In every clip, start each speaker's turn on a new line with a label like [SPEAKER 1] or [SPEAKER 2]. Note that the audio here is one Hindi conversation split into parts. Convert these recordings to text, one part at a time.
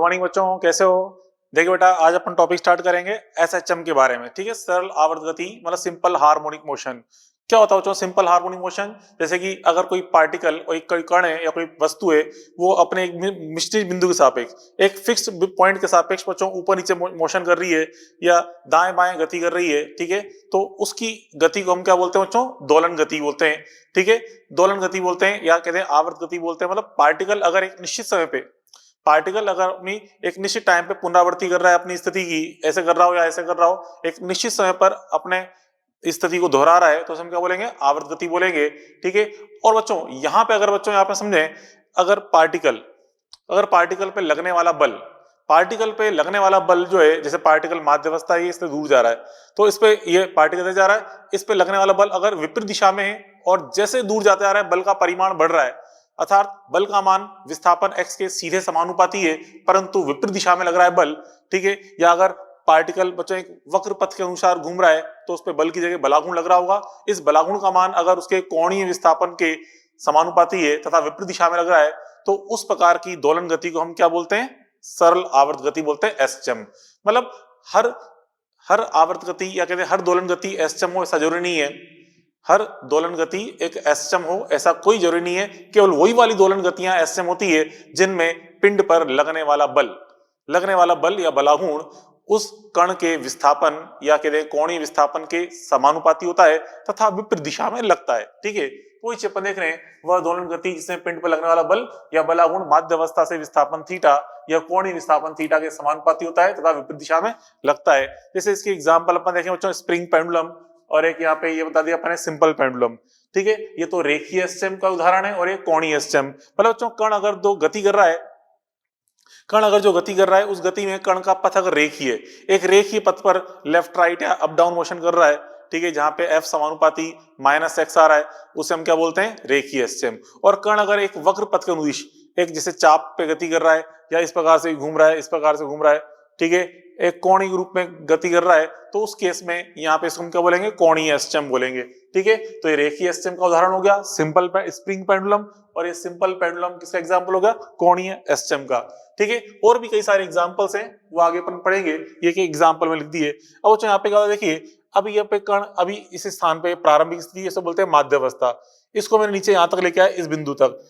[SPEAKER 1] मॉर्निंग बच्चों, कैसे हो? देखिए बेटा, आज अपन टॉपिक स्टार्ट करेंगे एसएचएम के बारे में। ठीक है, सरल आवर्त गति मतलब सिंपल हार्मोनिक मोशन। क्या होता है बच्चों सिंपल हार्मोनिक मोशन? जैसे कि अगर कोई पार्टिकल और कोई कण है या कोई वस्तु है, वो अपने एक निश्चित बिंदु के सापेक्ष एक फिक्स पॉइंट के सापेक्ष बच्चों ऊपर नीचे मोशन कर रही है या दाएं बाएं गति कर रही है, ठीक है, तो उसकी गति को हम क्या बोलते हैं बच्चों? दोलन गति बोलते हैं। ठीक है, दोलन गति बोलते हैं या कहते हैं आवर्त गति बोलते हैं। मतलब पार्टिकल अगर एक निश्चित समय पे अपनी एक निश्चित टाइम पे पुनरावृत्ति कर रहा है अपनी स्थिति की, ऐसे कर रहा हो या ऐसे कर रहा हो, एक निश्चित समय पर अपने स्थिति को दोहरा रहा है, तो हम क्या बोलेंगे? आवर्त गति बोलेंगे। ठीक है, और बच्चों यहाँ पे अगर बच्चों यहाँ पे समझे, अगर पार्टिकल पे लगने वाला बल, जो है, जैसे पार्टिकल माध्यावस्था है, इससे दूर जा रहा है, तो इस पे ये पार्टिकल जा रहा है, इस पे लगने वाला बल अगर विपरीत दिशा में है और जैसे दूर जाते आ रहा है बल का परिमाण बढ़ रहा है, अर्थात बल का मान विस्थापन x के सीधे समानुपाती है परंतु विपरीत दिशा में लग रहा है बल। ठीक है, या अगर पार्टिकल बच्चों एक वक्र पथ के अनुसार घूम रहा है तो उस पे बल की जगह बलागुण लग रहा होगा। इस बलागुण का मान अगर उसके कोणीय विस्थापन के समानुपाती है तथा विपरीत दिशा में लग रहा है, तो उस प्रकार की दोलन गति को हम क्या बोलते हैं? सरल आवर्त गति बोलते हैं, एसएचएम। मतलब हर आवर्त गति या कहते हैं हर दोलन गति एसएचएम हो ऐसा जरूरी नहीं है। हर दोलन गति एक एसएचएम हो ऐसा कोई जरूरी नहीं है। केवल वही वाली दोलन गतियां एसएचएम होती है जिनमें पिंड पर लगने वाला बल या बलागुण उस कण के विस्थापन या कहते हैं कोणीय विस्थापन के समानुपाती होता है तथा विपरीत दिशा में लगता है। ठीक है, कोई चीज अपन देख रहे हैं वह दोलन गति जिसमें पिंड पर लगने वाला बल या बलागुण माध्यावस्था से विस्थापन थीटा या कोणीय विस्थापन थीटा के समानुपाती होता है तथा विपरीत दिशा में लगता है। जैसे इसकी एग्जांपल अपन देखें बच्चों, स्प्रिंग पेंडुलम, और एक यहाँ पे ये बता दिया अपने सिंपल पेंडुलम। ठीक है, ये तो रेखीय एसएचएम का उदाहरण है और एक कोणीय एसएचएम। मतलब बच्चों कण अगर गति कर रहा है, उस गति में कण का पथ अगर रेखीय, एक रेखीय पथ पर लेफ्ट राइट या अप डाउन मोशन कर रहा है, ठीक है, जहां पे एफ समानुपाती -x आ रहा है, उसे हम क्या बोलते हैं? रेखीय एसएचएम। और कण अगर एक वक्र पथ के अनुदिश एक जैसे चाप पे गति कर रहा है या इस प्रकार से घूम रहा है, इस प्रकार से घूम रहा है, ठीक है, एक कोणीय रूप में गति कर रहा है, तो उस केस में यहाँ पे इसको हम क्या बोलेंगे? कोणीय एसएचएम बोलेंगे। ठीक है, तो ये रेखीय एसएचएम का उदाहरण हो गया सिंपल स्प्रिंग पेंडुलम, और ये सिंपल पेंडुलम किसका एग्जांपल हो गया? कोणीय एसएचएम का। ठीक है, और भी कई सारे एग्जांपल्स हैं, वो आगे अपन पढ़ेंगे, ये के एग्जांपल में लिख दिए। अब बच्चों यहाँ पे क्या देखिए, अभी यहाँ पे कण अभी इस स्थान पे प्रारंभिक स्थिति, इसे बोलते हैं माध्यावस्था। इसको मैंने नीचे यहाँ तक लेके आया, इस बिंदु तक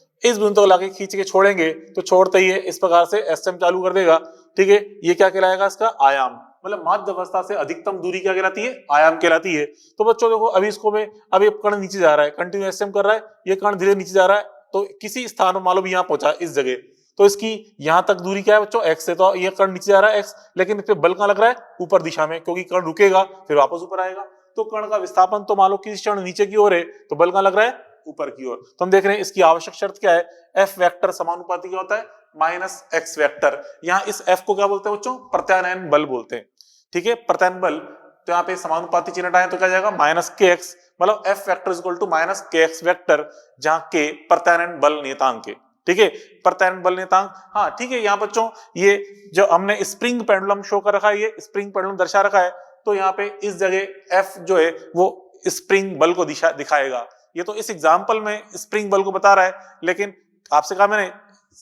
[SPEAKER 1] लाके खींच के छोड़ेंगे तो छोड़ते ही इस प्रकार से एसएचएम चालू कर देगा। ठीक है, ये क्या कहलाएगा? इसका आयाम। मतलब माध्यावस्था से अधिकतम दूरी क्या कहलाती है? आयाम कहलाती है। तो बच्चों देखो, अभी इसको में अभी कण नीचे जा रहा है, कंटिन्यू एसएचएम कर रहा है, ये कण धीरे नीचे जा रहा है, तो किसी स्थान में मालूम यहाँ पहुंचा इस जगह, तो इसकी यहाँ तक दूरी क्या है बच्चों? x है, तो ये कण नीचे जा रहा है x, लेकिन इस पे बल कहाँ लग रहा है? ऊपर दिशा में, क्योंकि कण रुकेगा फिर वापस ऊपर आएगा। तो कण का विस्थापन तो मान लो किसी क्षण नीचे की ओर है, तो बल कहाँ लग रहा है? ऊपर की ओर। तो हम देख रहे हैं इसकी आवश्यक शर्त क्या है? एफ वेक्टर समानुपाती क्या होता है? -x vector. यहाँ इस एफ को क्या बोलते हैं बच्चों? प्रत्यानयन बल बोलते हैं। ठीक है, प्रत्यानयन बल, तो यहाँ पे समानुपाती चिन्ह हटाएं तो क्या जाएगा? -kx। मतलब F vector equal to -kx vector, जहां k प्रत्यानयन बल नियतांक है। ठीक है, प्रत्यानयन बल नियतांक। हाँ ठीक है, यहाँ बच्चों ये जो हमने स्प्रिंग पेंडुलम शो कर रखा है, ये स्प्रिंग पेंडुलम दर्शा रखा है, तो यहाँ पे इस जगह एफ जो है वो स्प्रिंग बल को दिखाएगा। ये तो इस एग्जाम्पल में स्प्रिंग बल को बता रहा है, लेकिन आपसे कहा मैंने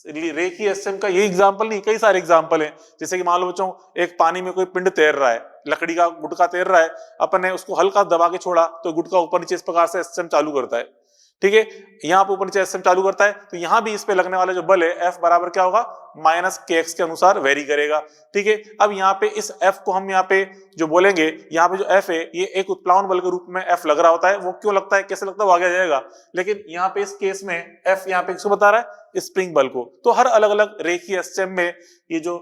[SPEAKER 1] रेखीय एसएचएम का ये एग्जाम्पल नहीं, कई सारे एग्जाम्पल हैं। जैसे कि मान लो बच्चों, एक पानी में कोई पिंड तैर रहा है, लकड़ी का गुटका तैर रहा है, अपन ने उसको हल्का दबा के छोड़ा तो गुटका ऊपर नीचे इस प्रकार से एसएचएम चालू करता है। ठीक है, यहाँ पे ऊपर नीचे एसएचएम चालू करता है, तो यहाँ भी इस पे लगने वाला जो बल है एफ बराबर क्या होगा? -kx के अनुसार वेरी करेगा। ठीक है, अब यहाँ पे इस एफ को हम यहाँ पे जो बोलेंगे, यहाँ पे जो एफ है ये एक उत्प्लावन बल के रूप में एफ लग रहा होता है। वो क्यों लगता है, कैसे लगता है, वो आगे जाएगा। लेकिन यहाँ पे इस केस में एफ यहाँ पे किसको बता रहा है? स्प्रिंग बल को। तो हर अलग अलग रेखीय एसएचएम में ये जो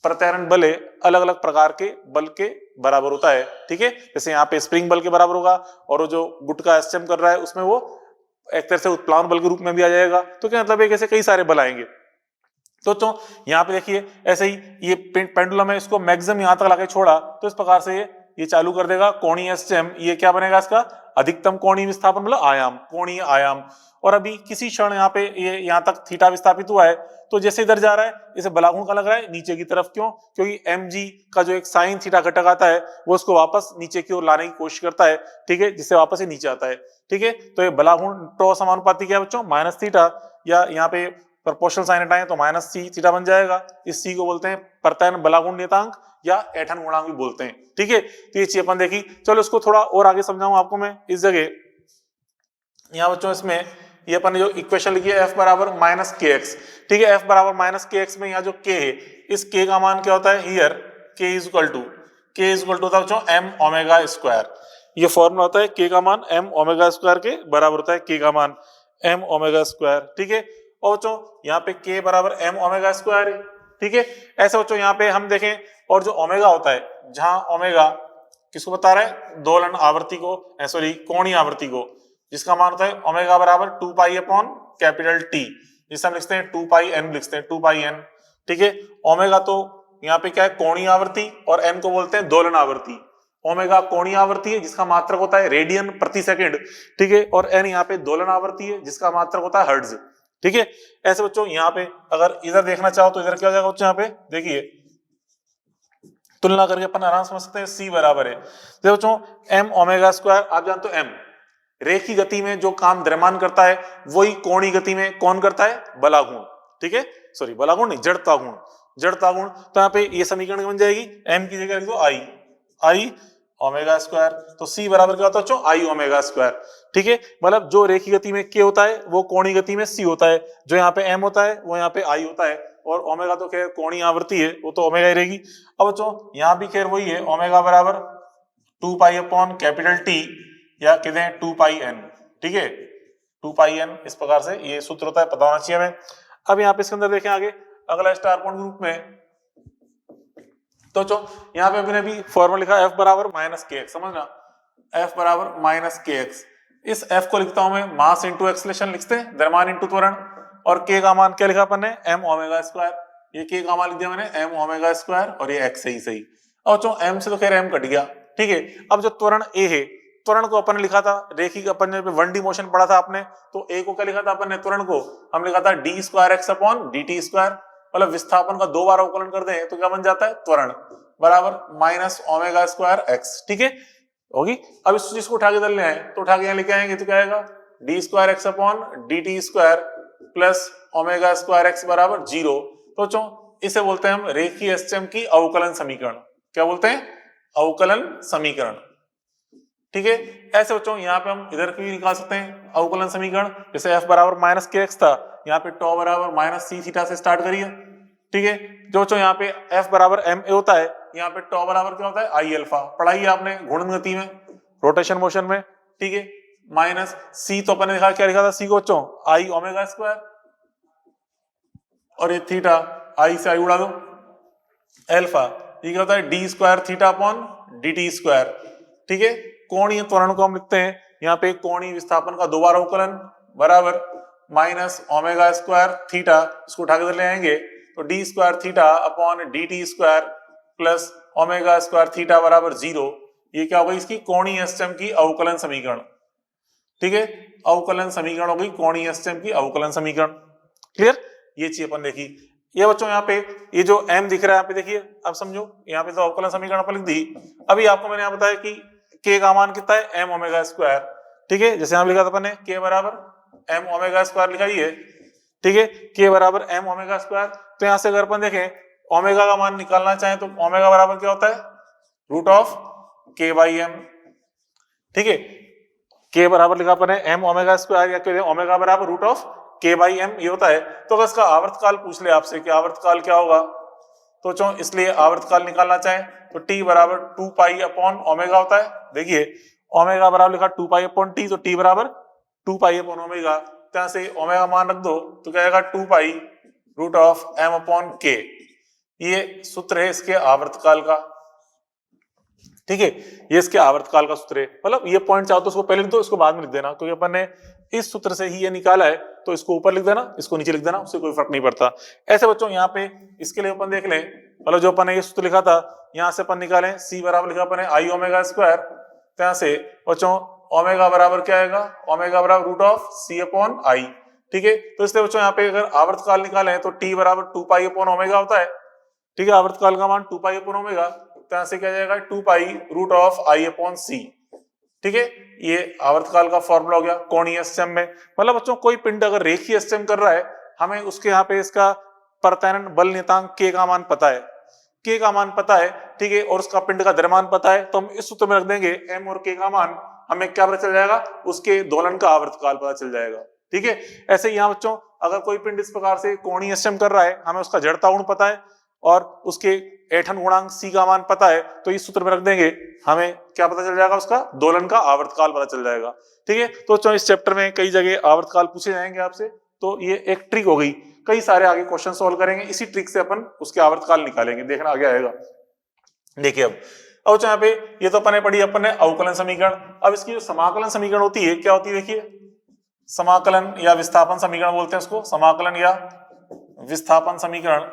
[SPEAKER 1] प्रत्यानयन बल है अलग अलग प्रकार के बल के बराबर होता है। ठीक है, जैसे यहाँ पे स्प्रिंग बल के बराबर होगा, और जो गुटका एसएचएम कर रहा है उसमें वो एक तरह से उत्प्लावन बल के रूप में भी आ जाएगा। तो क्या मतलब है, कैसे कई सारे बल आएंगे। तो यहाँ पे देखिए, ऐसे ही ये पेंडुलम है, इसको मैक्सिमम यहाँ तक लाके छोड़ा तो इस प्रकार से ये चालू कर देगा कोणीय एसएचएम। ये क्या बनेगा? इसका अधिकतम कोणीय विस्थापन, मतलब आयाम, कोणीय आयाम। और अभी किसी क्षण यहाँ पे ये यहाँ तक थीटा विस्थापित हुआ है, तो जैसे इधर जा रहा है इसे बलागुण का लग रहा है नीचे की तरफ। क्यों? क्योंकि mg का जो एक साइन थीटा घटक आता है वो उसको वापस नीचे की ओर लाने की कोशिश करता है। ठीक है, जिससे वापस ये नीचे आता है। ठीक है, तो ये बलागुण टो समानुपाती क्या है बच्चों? -थीटा, या यहाँ पे प्रोपोर्शनल साइन हटाएं तो माइनस सी थीटा बन जाएगा। इस सी को बोलते हैं प्रत्ययन बलागुण नियतांक या ऐठन गुणांक भी बोलते हैं। ठीक है, तो ये चीज अपन देखी। चलो इसको थोड़ा और आगे समझाऊंगा आपको मैं इस जगह। यहाँ बच्चों इसमें ये अपन ने जो इक्वेशन लिखी है f बराबर माइनस के एक्स, ठीक है, f बराबर माइनस के एक्स में यहाँ जो k है, इस k का मान क्या होता है, here k is equal to होता है बच्चों m ओमेगा स्क्वायर। ये फॉर्मूला होता है k का मान m ओमेगा स्क्वायर के बराबर होता है, k का मान m ओमेगा स्क्वायर। ठीक है, और बच्चों यहाँ पे k बराबर m ओमेगा स्क्वायर है। ठीक है, ऐसे बच्चों यहाँ पे हम देखें, और जो ओमेगा होता है, जहां ओमेगा किसको बता रहा है, दोलन आवृत्ति को, सॉरी कोणीय आवृत्ति को, जिसका मान होता है ओमेगा बराबर 2 पाई अपॉन कैपिटल टी, जिसे हम लिखते हैं 2 पाई एन, लिखते हैं 2 पाई एन। ठीक है, ओमेगा तो यहाँ पे क्या है, कोणीय आवृत्ति, और एन को बोलते हैं दोलन आवृत्ति। ओमेगा कोणीय आवृत्ति है जिसका मात्रक होता है रेडियन प्रति सेकंड। ठीक है, और एन यहाँ पे दोलन आवृत्ति है जिसका मात्रक होता है हर्ट्ज। ठीक है, ऐसे बच्चों यहाँ पे अगर इधर देखना चाहो तो इधर क्या हो जाएगा बच्चों, यहाँ पे देखिए तुलना करके अपन आराम समझ सकते हैं, सी बराबर है, देखो बच्चों m ओमेगा स्क्वायर, आप जानते हो m रेखी गति में जो काम द्रव्यमान करता है वही कोणीय गति में कौन करता है, बलागुण। ठीक है, सॉरी बलागुण नहीं, जड़ता गुण, जड़ता गुण। तो यहाँ पे ये समीकरण बन जाएगी, m की जगह लिख दो आई ओमेगा स्क्वायर, तो c बराबर क्या होता है बच्चों, आई ओमेगा स्क्वायर। ठीक है, मतलब जो रेखी गति में k होता है वो कोणीय गति में c होता है, जो यहाँ पे m होता है वो यहाँ पे i होता है, और ओमेगा तो खैर कोणीय आवृत्ति है, वो तो ओमेगा ही रहेगी। अब बच्चों यहाँ भी खैर वही है, ओमेगा बराबर 2 पाई अपॉन कैपिटल टी, या कहते हैं 2 पाई एन। ठीक है, 2 पाई एन, इस प्रकार से ये सूत्र होता है, पता होना चाहिए हमें। अब यहाँ पे इसके अंदर देखें आगे अगला स्टार पॉइंट ग्रुप में, तो जो यहाँ पे मैंने भी फॉर्मूला लिखा f बराबर माइनस के एक्स, समझना f बराबर माइनस के एक्स। इस f को लिखता हूं मैं मास इंटू एक्सलेशन, लिखते हैं द्रव्यमान इंटू त्वरण, और k का मान क्या लिखा अपन ने, m ओमेगा स्क्वायर। ये k का मान लिख दिया मैंने m ओमेगा स्क्वायर, और ये x सही। और जो m से तो खैर m कट गया। ठीक है, अब जो त्वरण a है, त्वरण को अपन ने लिखा था रेखी, अपन ने 1D मोशन पढ़ा था आपने, तो a को क्या लिखा था अपन ने, त्वरण को हम लिखा था d square x upon dt square, मतलब विस्थापन का 2 बार अवकलन कर दें तो क्या बन जाता है, त्वरण बराबर माइनस ओमेगा स्क्वायर एक्स। ठीक है, होगी। अब इस चीज को उठा के इधर ले आए तो उठा के यहाँ लेके आएंगे तो क्या आएगा, D square x upon d t square plus omega square x बराबर 0। तो चो इसे बोलते हैं हम रेखीय सिस्टम की अवकलन समीकरण। क्या बोलते हैं, अवकलन समीकरण। ठीक है, ऐसे बच्चों यहाँ पे हम इधर भी निकाल सकते हैं अवकलन समीकरण, जैसे f बराबर माइनस के एक्स था, यहाँ पे टॉ बराबर माइनस सी थीटा से स्टार्ट करिए। ठीक है, जो बच्चों यहाँ पे f बराबर m a होता है, यहाँ पे टॉ बराबर क्या होता है, आई अल्फा, पढ़ाई आपने घूर्णन गति में, रोटेशन मोशन में। ठीक है, माइनस c तो अपन ने देखा क्या लिखा था, c को बच्चों आई ओमेगा स्क्वायर, और ये थीटा आई से आई उड़ा दो, अल्फा ये क्या होता है, D square theta upon d t square. ठीक है, कोणीय त्वरण को हम लिखते हैं यहाँ पे कोणीय विस्थापन का 2 बार अवकलन बराबर माइनस ओमेगा स्क्वायर थीटा, इसको उठा के ले आएंगे तो D square theta upon d t square plus omega square theta बराबर 0। ये क्या होगा, इसकी कोणीय सिस्टम की अवकलन समीकरण। ठीक है, अवकलन समीकरण हो गई कोणीय सिस्टम की अवकलन समीकरण। क्लियर, ये चीज अपन देखी। ये बच्चों यहाँ पे ये जो m दिख रहा है यहाँ पे देखिए, अब समझो यहाँ पे तो अवकलन समीकरण अपन लिख दी। अभी आपको मैंने यहाँ बताया कि k का मान कितना है, m ओमेगा स्क्वायर। ठीक है, जैसे यहाँ लिखा था अपन ने k बराबर m ओमेगा स्क्वायर लिखा है। ठीक है, k बराबर m ओमेगा स्क्वायर। तो यहाँ से अगर अपन देखें ओमेगा का मान निकालना चाहें तो ओमेगा बराबर क्या होता है, root of k by m। ठीक है, k बराबर लिखा अपन ने m ओमेगा स्क्वायर, या कहते हैं ओमेगा बराबर root of k by m ये होता है। तो अगर इसका आवर्तकाल पूछ ले आपसे कि आवर्तकाल क्या होगा, तो चो इसलिए आवर्तकाल निकालना चाहें तो t बराबर 2 पाई अपॉन ओमेगा होता है। देखिए ओमेगा बराबर लिखा 2 पाई अपॉन t, तो t बराबर 2 पाई अपॉन ओमेगा, ત્યાં से ओमेगा मान रख दो तो क्या आएगा 2 pi root of m upon k। ये सूत्र है इसके आवर्तकाल का। ठीक है, ये इसके आवर्तकाल का सूत्र है। मतलब ये पॉइंट चाहो तो उसको पहले लिख दो, इसको बाद में लिख देना, क्योंकि अपन ने इस सूत्र से ही ये निकाला है, तो इसको ऊपर लिख देना, इसको नीचे लिख देना, उससे कोई फर्क नहीं पड़ता। ऐसे बच्चों यहाँ पे इसके लिए अपन देख लें, मतलब जो अपन ने ये सूत्र लिखा था यहाँ से अपन निकालें, c बराबर लिखा अपन ने आई ओमेगा स्क्वायर, ત્યાં से बच्चों ओमेगा बराबर क्या आएगा, ओमेगा बराबर root of c upon I. ठीक है, तो इसलिए बच्चों यहाँ पे अगर आवर्तकाल निकालें तो t बराबर 2 पाई अपॉन ओमेगा होता है। ठीक है, आवर्तकाल का मान 2 पाई अपॉन ओमेगा, ત્યાં से क्या जाएगा 2 pi root of I upon C. ठीक है, ये आवर्तकाल का फॉर्मूला हो गया कोणीय सिस्टम में। मतलब बच्चों कोई पिंड अगर रेखीय सिस्टम कर रहा है हमें उसके यहाँ पे इसका प्रत्यानयन बल नियतांक k का मान पता है, k का मान पता है, ठीक है, और उसका पिंड का द्रव्यमान पता है, तो हम इस सूत्र में रख देंगे m और k का मान, हमें क्या पता चल जाएगा, उसके दोलन का आवर्तकाल पता चल जाएगा, ठीक है। ऐसे ही यहाँ बच्चों अगर कोई पिंड इस प्रकार से कोणीय स्टेम कर रहा है, हमें उसका जड़ता गुण पता है और उसके ऐंठन गुणांक c का मान पता है, तो इस सूत्र में रख देंगे, हमें क्या पता चल जाएगा, उसका दोलन का आवर्तकाल पता चल जाएगा, ठीक है। तो बच्चों इस चैप्टर में कई जगह आवर्तकाल पूछे जाएंगे आपसे, तो ये एक ट्रिक हो गई, कई सारे आगे क्वेश्चन सॉल्व करेंगे, इसी ट्रिक से अपन उसके आवर्तकाल निकालेंगे, देखना आगे आएगा। देखिए अब यहाँ पे ये तो अपन ने पढ़ी, अपन ने अवकलन समीकरण, अब इसकी जो समाकलन समीकरण होती है क्या होती है, देखिए समाकलन या विस्थापन समीकरण बोलते हैं उसको, समाकलन या विस्थापन समीकरण।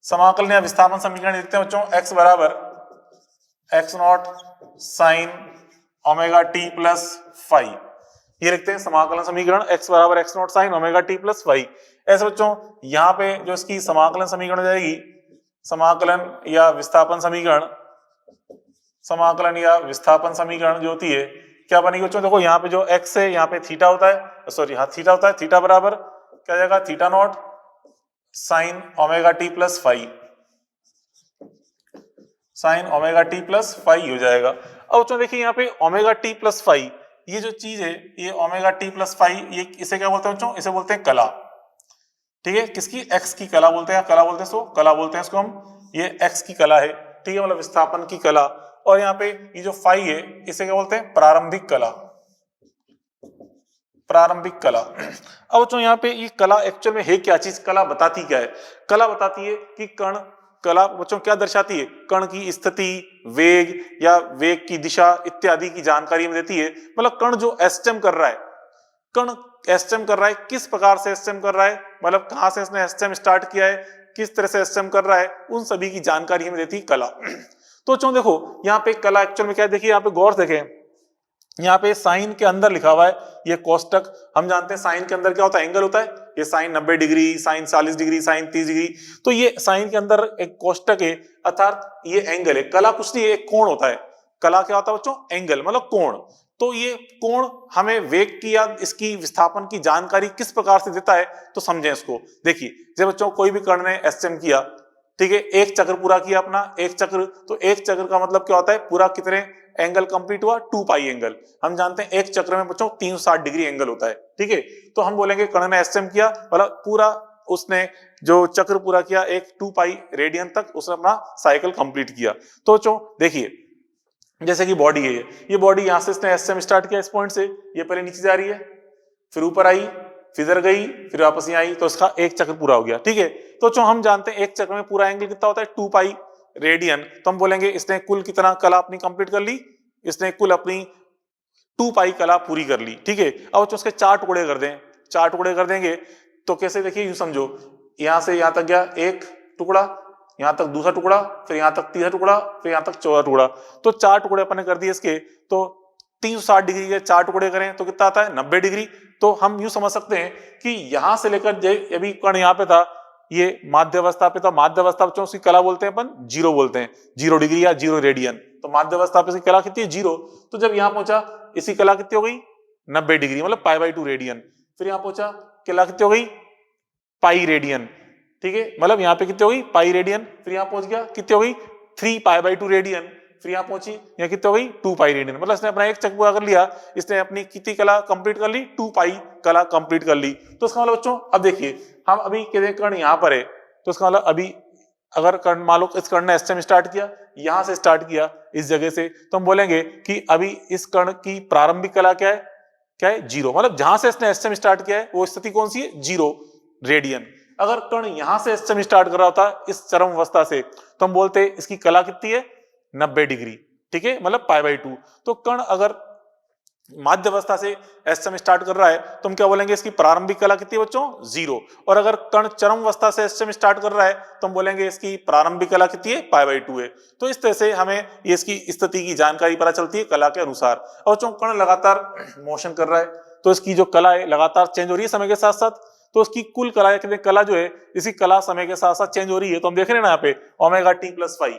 [SPEAKER 1] समाकलन या विस्थापन समीकरण लिखते हैं बच्चों, x बराबर x not sign omega t plus five, ये लिखते हैं समाकलन समीकरण, x बराबर x not sign omega t plus five. ऐसे बच्चों यहाँ पे जो इसकी समाकलन समीकरण हो जाएगी, समाकलन या विस्थापन समीकरण, समाकलन या विस्थापन समीकरण जो होती है क्या बनेगी बच्चों, देखो यहाँ पे जो x है, यहाँ पे थीटा होता है, सॉरी हाँ थीटा होता है, थीटा बराबर क्या जाएगा, theta naught sign omega t plus five, sign omega t plus five हो जाएगा। अब बच्चों देखिए यहाँ पे ओमेगा टी प्लस फाइव, ये जो चीज है, ये ओमेगा टी प्लस फाइव, ये इसे क्या बोलते हैं बच्चों, इसे बोलते हैं कला, ठीक है, किसकी, x की कला बोलते हैं, कला बोलते हैं इसको, कला बोलते हैं इसको हम, ये x की कला है, ठीक है, मतलब विस्थापन की कला। और यहाँ पे ये जो फाई है, इसे क्या बोलते हैं, प्रारंभिक कला, प्रारंभिक कला। अब बच्चों यहाँ पे ये कला एक्चुअल में है क्या चीज, कला बताती क्या है, कला बताती है कि कण, कला बच्चों क्या दर्शाती है, कण की स्थिति, वेग या वेग की दिशा इत्यादि की जानकारी में देती है, मतलब कण जो एस्टेम कर रहा है, कण एस्टेम कर रहा है, किस प्रकार से एस्टेम कर रहा है, मतलब कहां से इसने एस्टेम स्टार्ट किया है, किस तरह से एस्टेम कर रहा है, उन सभी की जानकारी हमें देती है कला। तो बच्चों देखो यहाँ पे कला एक्चुअल में क्या है, देखिए यहाँ पे गौर से देखें, यहाँ पे साइन के अंदर लिखा हुआ है ये कोष्टक, हम जानते हैं साइन के अंदर क्या होता है, एंगल होता है, ये sine 90 degree, sine 40 degree, sine 30 degree, तो ये साइन के अंदर एक कोष्टक है, अर्थात ये एंगल है। कला कुछ नहीं है, एक कोण होता है, कला क्या होता है बच्चों, एंगल मतलब कोण। तो ये कोण हमें वेग की या इसकी विस्थापन की जानकारी किस प्रकार से देता है, तो समझें इसको। देखिए जब बच्चों कोई भी कण ने एस्टेम किया, ठीक है, एक चक्र पूरा किया अपना, एक चक्र, तो एक चक्र का मतलब क्या होता है, पूरा कितने एंगल कंप्लीट हुआ, 2 पाई एंगल। हम जानते हैं एक चक्र में बच्चों 360 डिग्री एंगल होता है, ठीक है, तो हम बोलेंगे कण ने एस्टेम किया, मतलब पूरा उसने जो चक्र पूरा किया, एक 2 पाई रेडियन तक उसने अपना साइकिल कंप्लीट किया। तो बच्चों देखिए जैसे कि बॉडी है, ये बॉडी यहां से इसने एस्टेम स्टार्ट किया, इस पॉइंट से ये पहले नीचे जा रही है, फिर ऊपर आई, फिर इधर गई, फिर वापस यहाँ आई, तो इसका एक चक्र पूरा हो गया, ठीक है। तो जो हम जानते हैं एक चक्र में पूरा एंगल कितना होता है, 2 पाई रेडियन, तो हम बोलेंगे इसने कुल कितना कला अपनी कंप्लीट कर ली, इसने कुल अपनी 2 पाई कला पूरी कर ली, ठीक है। अब उसके 4 टुकड़े कर दें, 4 टुकड़े कर देंगे तो कैसे, देखिए यूं समझो, यहां से यहां तक गया एक टुकड़ा, यहां तक दूसरा टुकड़ा, फिर यहां तक तीसरा टुकड़ा, फिर यहां तक चौथा टुकड़ा, तो 4 टुकड़े अपन ने कर दिए इसके। तो 360 डिग्री के 4 टुकड़े करें तो कितना आता है, 90 डिग्री। तो हम यूं समझ सकते हैं कि यहां से लेकर अभी कण यहाँ पे था, ये माध्यावस्था पे था, माध्यावस्था बच्चों उसकी कला बोलते हैं अपन जीरो बोलते हैं, 0 डिग्री या 0 रेडियन, तो माध्यावस्था पे इसकी कला कितनी है, 0। तो जब यहाँ पहुंचा इसकी कला कितनी हो गई, 90 डिग्री, मतलब π/2 रेडियन। फिर यहाँ पहुंचा कला कितनी हो गई, पाई रेडियन, ठीक है, मतलब यहाँ पे कितनी हो गई, पाई रेडियन। फिर यहाँ पहुंच गया कितनी हो गई, 3 π/2 रेडियन। फिर यहाँ पहुंची, यहाँ कितनी हो गई, 2 पाई रेडियन, मतलब इसने अपना एक चक्र पूरा कर लिया, इसने अपनी कितनी कला कंप्लीट कर ली, 2 पाई कला कंप्लीट कर ली। तो इसका मतलब बच्चों अब देखिए हम अभी कहते कर्ण यहाँ पर है, तो इसका मतलब अभी अगर कर्ण मान लो इस कर्ण ने एस्टेम स्टार्ट किया, यहां से स्टार्ट किया इस जगह से, तो हम बोलेंगे कि अभी इस कर्ण की प्रारंभिक कला क्या है, क्या है, 0, मतलब जहां से इसने एस्टेम स्टार्ट किया है वो स्थिति कौन सी है, 0 रेडियन। अगर कर्ण यहां से एस्टेम स्टार्ट कर रहा होता इस चरम अवस्था से, तो हम बोलते इसकी कला कितनी है, 90 डिग्री, ठीक है, मतलब π/2। तो कर्ण अगर माध्य अवस्था से एस्टेम स्टार्ट कर रहा है तो हम क्या बोलेंगे, इसकी प्रारंभिक कला कितनी है बच्चों, 0। और अगर कण चरम अवस्था से एस्टेम स्टार्ट कर रहा है तो हम बोलेंगे इसकी प्रारंभिक कला कितनी है, π/2 है। तो इस तरह से हमें ये इसकी स्थिति की जानकारी पता चलती है कला के अनुसार। और जो कण लगातार मोशन कर रहा है तो इसकी जो कला है लगातार चेंज हो रही है समय के साथ साथ, तो उसकी कुल कला कला जो है, इसी कला समय के साथ साथ चेंज हो रही है। तो हम देख रहे हैं ना यहाँ पे ω t + 5,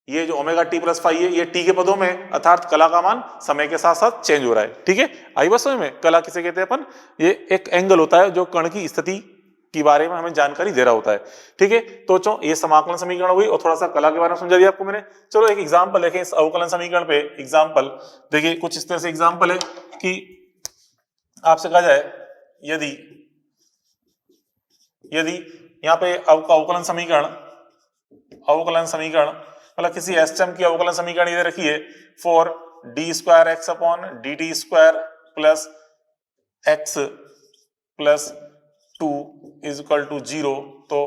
[SPEAKER 1] ये जो ओमेगा टी प्लस फाइव है ये टी के पदों में, अर्थात कला का मान समय के साथ साथ चेंज हो रहा है। ठीक है, आई बात समझ में? कला किसे कहते हैं अपन? ये एक एंगल होता है जो कण की स्थिति के बारे में हमें जानकारी दे रहा होता है। ठीक है, तो ये समाकलन समीकरण हुई और थोड़ा सा कला के बारे में समझा दिया आपको मैंने। चलो एक एग्जांपल देखें इस अवकलन समीकरण पे। एग्जांपल देखिए, कुछ इस तरह से एग्जांपल है कि आपसे कहा जाए यदि यहाँ पे अवकलन समीकरण मतलब किसी एसएम की अवकलन समीकरण ये रखिए for d square x upon d t square plus x plus 2 is equal to 0, तो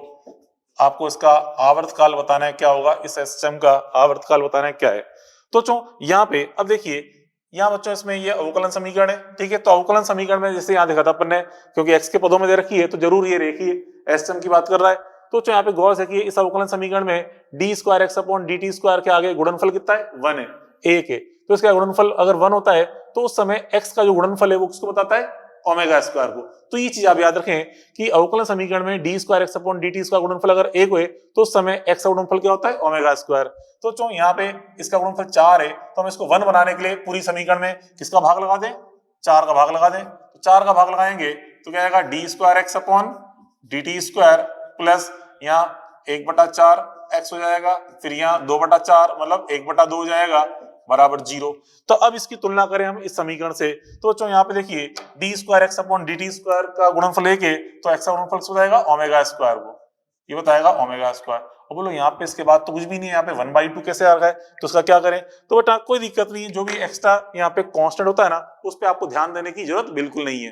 [SPEAKER 1] आपको इसका आवर्तकाल बताना है क्या होगा, इस एसएम का आवर्तकाल बताना है क्या है। तो यहाँ पे अब देखिए, यहाँ बच्चों इसमें ये अवकलन समीकरण है। ठीक है, तो अवकलन समीकरण में जैसे यहाँ देखा था अपन ने, क्योंकि एक्स के पदों में दे रखी है तो जरूर ये रेखीय एसएम की बात कर रहा है। तो यहाँ पे गौर से इस अवकलन समीकरण में D square x upon d t square के आगे गुणनफल कितना है? 1 है, 1 है। तो इसका गुणनफल अगर 1 होता है तो उस समय एक्स का जो गुणनफल है वो किसको बताता है? ओमेगा स्क्वायर को। तो ये चीज आप याद रखें कि अवकलन समीकरण में D square x upon d t square गुणनफल अगर 1 हुए तो उस समय एक्स का गुणनफल क्या होता है? Omega square. तो यहाँ पे इसका गुणनफल 4 है, तो हम इसको 1 बनाने के लिए पूरी समीकरण में किसका भाग लगा दें? 4 का भाग लगा दें। तो 4 का भाग लगाएंगे तो क्या आएगा? D square x upon d t square plus यहाँ 1/4 एक्स हो जाएगा, फिर यहाँ 2/4 मतलब 1/2 हो जाएगा बराबर 0। तो अब इसकी तुलना करें हम इस समीकरण से, तो यहाँ पे देखिए D square x upon d t square का गुणनफल लेके तो एक्स का गुणनफल हो जाएगा ओमेगा स्क्वायर को, ये बताएगा ओमेगा स्क्वायर। और बोलो यहाँ पे इसके बाद तो कुछ भी नहीं है, यहाँ पे 1/2 कैसे आ रहा है, तो इसका क्या करें? तो बेटा कोई दिक्कत नहीं है, जो भी एक्स्ट्रा यहाँ पे कांस्टेंट होता है ना उस पर आपको ध्यान देने की जरूरत बिल्कुल नहीं है।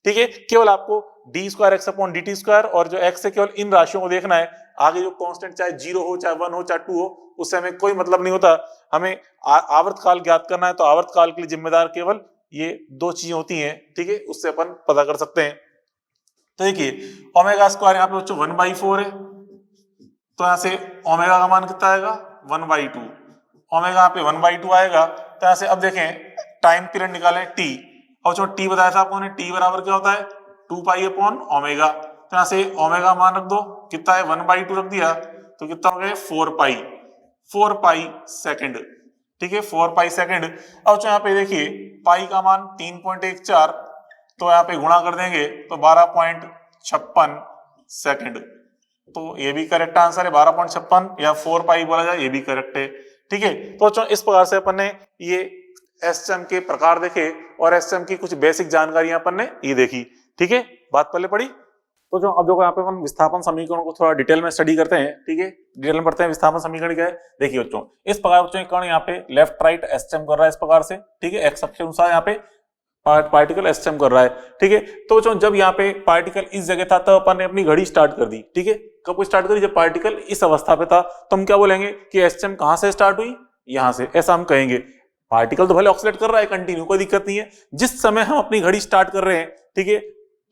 [SPEAKER 1] ठीक है, केवल आपको D square x upon d t square और जो एक्स है केवल इन राशियों को देखना है। आगे जो कांस्टेंट चाहे 0 हो, चाहे 1 हो, चाहे 2 हो, उससे हमें कोई मतलब नहीं होता। हमें आवर्तकाल ज्ञात करना है तो आवर्तकाल के लिए जिम्मेदार केवल ये 2 चीजें होती हैं। ठीक है, उससे अपन पता कर सकते हैं। तो देखिए ओमेगा स्क्वायर यहाँ पे बच्चों 1/4 है, तो यहाँ से ओमेगा का मान कितना आएगा? 1/2। ओमेगा यहाँ पे 1/2 आएगा। तो यहाँ से अब देखें टाइम पीरियड निकालें टी, और जो टी बताया था आपको ने, टी बराबर क्या होता है? 2 पाई अपॉन ओमेगा। तो यहाँ से ओमेगा मान रख दो, कितना है? 1/2 रख दिया तो कितना हो गया? 4 पाई सेकंड। ठीक है, 4 पाई सेकंड। अब जो यहाँ पे देखिए पाई का मान 3.14, तो यहाँ पे गुणा कर देंगे तो 12.56 सेकंड। तो ये भी करेक्ट आंसर है 12.56, या 4 पाई बोला जाए ये भी करेक्ट है। ठीक है, तो इस प्रकार से अपन ने ये एसएम के प्रकार देखे और एसएम की कुछ बेसिक जानकारियां अपन ने ये देखी। ठीक है, बात पहले पढ़ी। तो जो अब जो यहाँ पे हम विस्थापन समीकरण को थोड़ा डिटेल में स्टडी करते हैं। ठीक है, डिटेल में पढ़ते हैं विस्थापन समीकरण क्या है। देखिए बच्चों, इस प्रकार बच्चों कण यहाँ पे लेफ्ट राइट एसएम कर रहा है इस प्रकार से। ठीक है, एक्स अक्ष के अनुसार यहाँ पे पार्टिकल एसएम कर रहा है। ठीक है, तो बच्चों जब यहाँ पे पार्टिकल इस जगह था तब अपन ने अपनी घड़ी स्टार्ट कर दी। ठीक है, कब स्टार्ट करी? जब पार्टिकल इस अवस्था पे था। तो हम क्या बोलेंगे कि एसएम कहां से स्टार्ट हुई? यहां से, ऐसा हम कहेंगे। पार्टिकल तो भले ऑक्सीलेट कर रहा है कंटिन्यू, कोई दिक्कत नहीं है। जिस समय हम अपनी घड़ी स्टार्ट कर रहे हैं, ठीक है,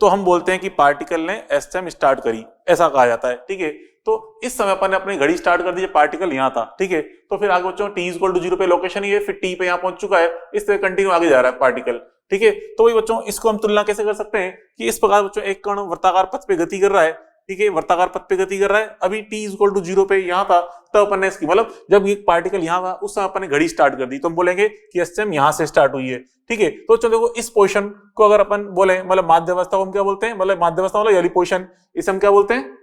[SPEAKER 1] तो हम बोलते हैं कि पार्टिकल ने एसएम स्टार्ट करी, ऐसा कहा जाता है। ठीक है, तो इस समय अपन ने अपनी घड़ी स्टार्ट कर दी जब पार्टिकल यहाँ था। ठीक है, तो फिर आगे बच्चों t = 0 पे लोकेशन ही है, फिर t पे यहाँ पहुंच चुका है, इस तरह कंटिन्यू आगे जा रहा है पार्टिकल। ठीक है, तो वही बच्चों इसको हम तुलना कैसे कर सकते हैं कि इस प्रकार बच्चों एक कण वर्ताकार पथ पे गति कर रहा है। ठीक है, वर्ताकार पथ पे गति कर रहा है। अभी t = 0 पे यहाँ था, तब अपन ने इसकी मतलब जब ये पार्टिकल यहाँ था उस समय अपन ने घड़ी स्टार्ट कर दी, तो हम बोलेंगे कि एसएम यहाँ से स्टार्ट हुई है। ठीक है, तो चलो देखो इस पोजीशन को अगर अपन बोले मतलब माध्यावस्था को हम क्या बोलते हैं? मतलब माध्यावस्था मतलब यही पोजीशन, इसे हम क्या बोलते हैं?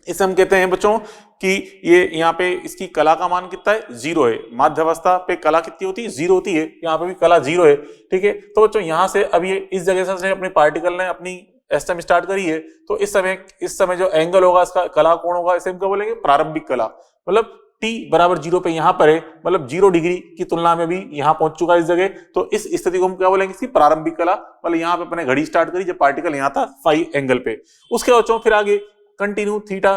[SPEAKER 1] इसे हम कहते हैं बच्चों कि ये यहाँ पे इसकी कला का मान कितना है? 0 है। माध्यावस्था पे कला कितनी होती है? 0 होती है। यहाँ पे भी कला 0 है। ठीक है, तो बच्चों यहाँ से अब ये इस जगह से अपने पार्टिकल ने अपनी एसएम स्टार्ट करी है, तो इस समय जो एंगल होगा इसका कला कोण होगा, इसे हम क्या बोलेंगे? प्रारंभिक कला। मतलब t बराबर 0 पे यहाँ पर है, मतलब 0 डिग्री की तुलना में भी यहाँ पहुंच चुका है इस जगह, तो इस स्थिति को हम क्या बोलेंगे? इसकी प्रारंभिक कला। मतलब यहाँ पे अपने घड़ी स्टार्ट करी जब पार्टिकल यहाँ था फाई एंगल पे। उसके बच्चों फिर आगे कंटिन्यू थीटा,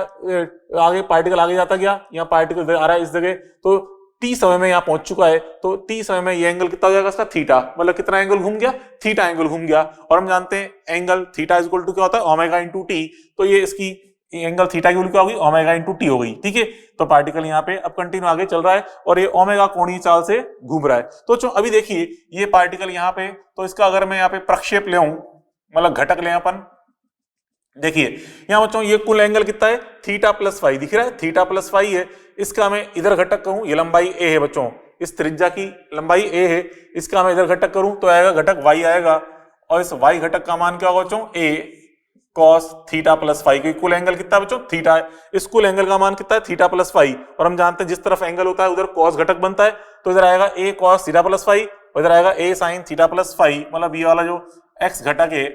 [SPEAKER 1] आगे पार्टिकल आगे जाता गया, यहाँ पार्टिकल आ रहा है इस जगह, तो t समय में यहाँ पहुंच चुका है, तो t समय में ये एंगल कितना हो जाएगा इसका? थीटा। मतलब कितना एंगल घूम गया? थीटा एंगल घूम गया। और हम जानते हैं angle theta is equal to क्या होता है? Omega into t. तो ये इसकी एंगल थीटा की वैल्यू क्या होगी? ओमेगा इंटू टी हो गई। ठीक है, तो पार्टिकल यहाँ पे अब कंटिन्यू आगे चल रहा है और ये ओमेगा कोणीय चाल से घूम रहा है। तो अभी देखिए ये पार्टिकल यहाँ पे, तो इसका अगर मैं यहाँ पे प्रक्षेप ले, मतलब घटक ले अपन, देखिए यहाँ बच्चों ये कुल एंगल कितना है, थीटा प्लस फाई दिख रहा है, थीटा प्लस फाई है। इसका मैं इधर घटक करूं, ये लंबाई ए है बच्चों, इस त्रिज्या की लंबाई ए है, इसका मैं इधर घटक करूं तो आएगा घटक वाई आएगा, और इस वाई घटक का मान क्या होगा बच्चों, ए कॉस थीटा प्लस फाई, क्योंकि कुल एंगल कितना बच्चों, थीटा है। इस कुल एंगल का मान कितना है, थीटा प्लस फाई, और हम जानते हैं जिस तरफ एंगल होता है उधर कॉस घटक बनता है, तो इधर आएगा ए कॉस थीटा प्लस फाई, और इधर आएगा ए साइन थीटा प्लस फाई, मतलब ये वाला जो एक्स घटक है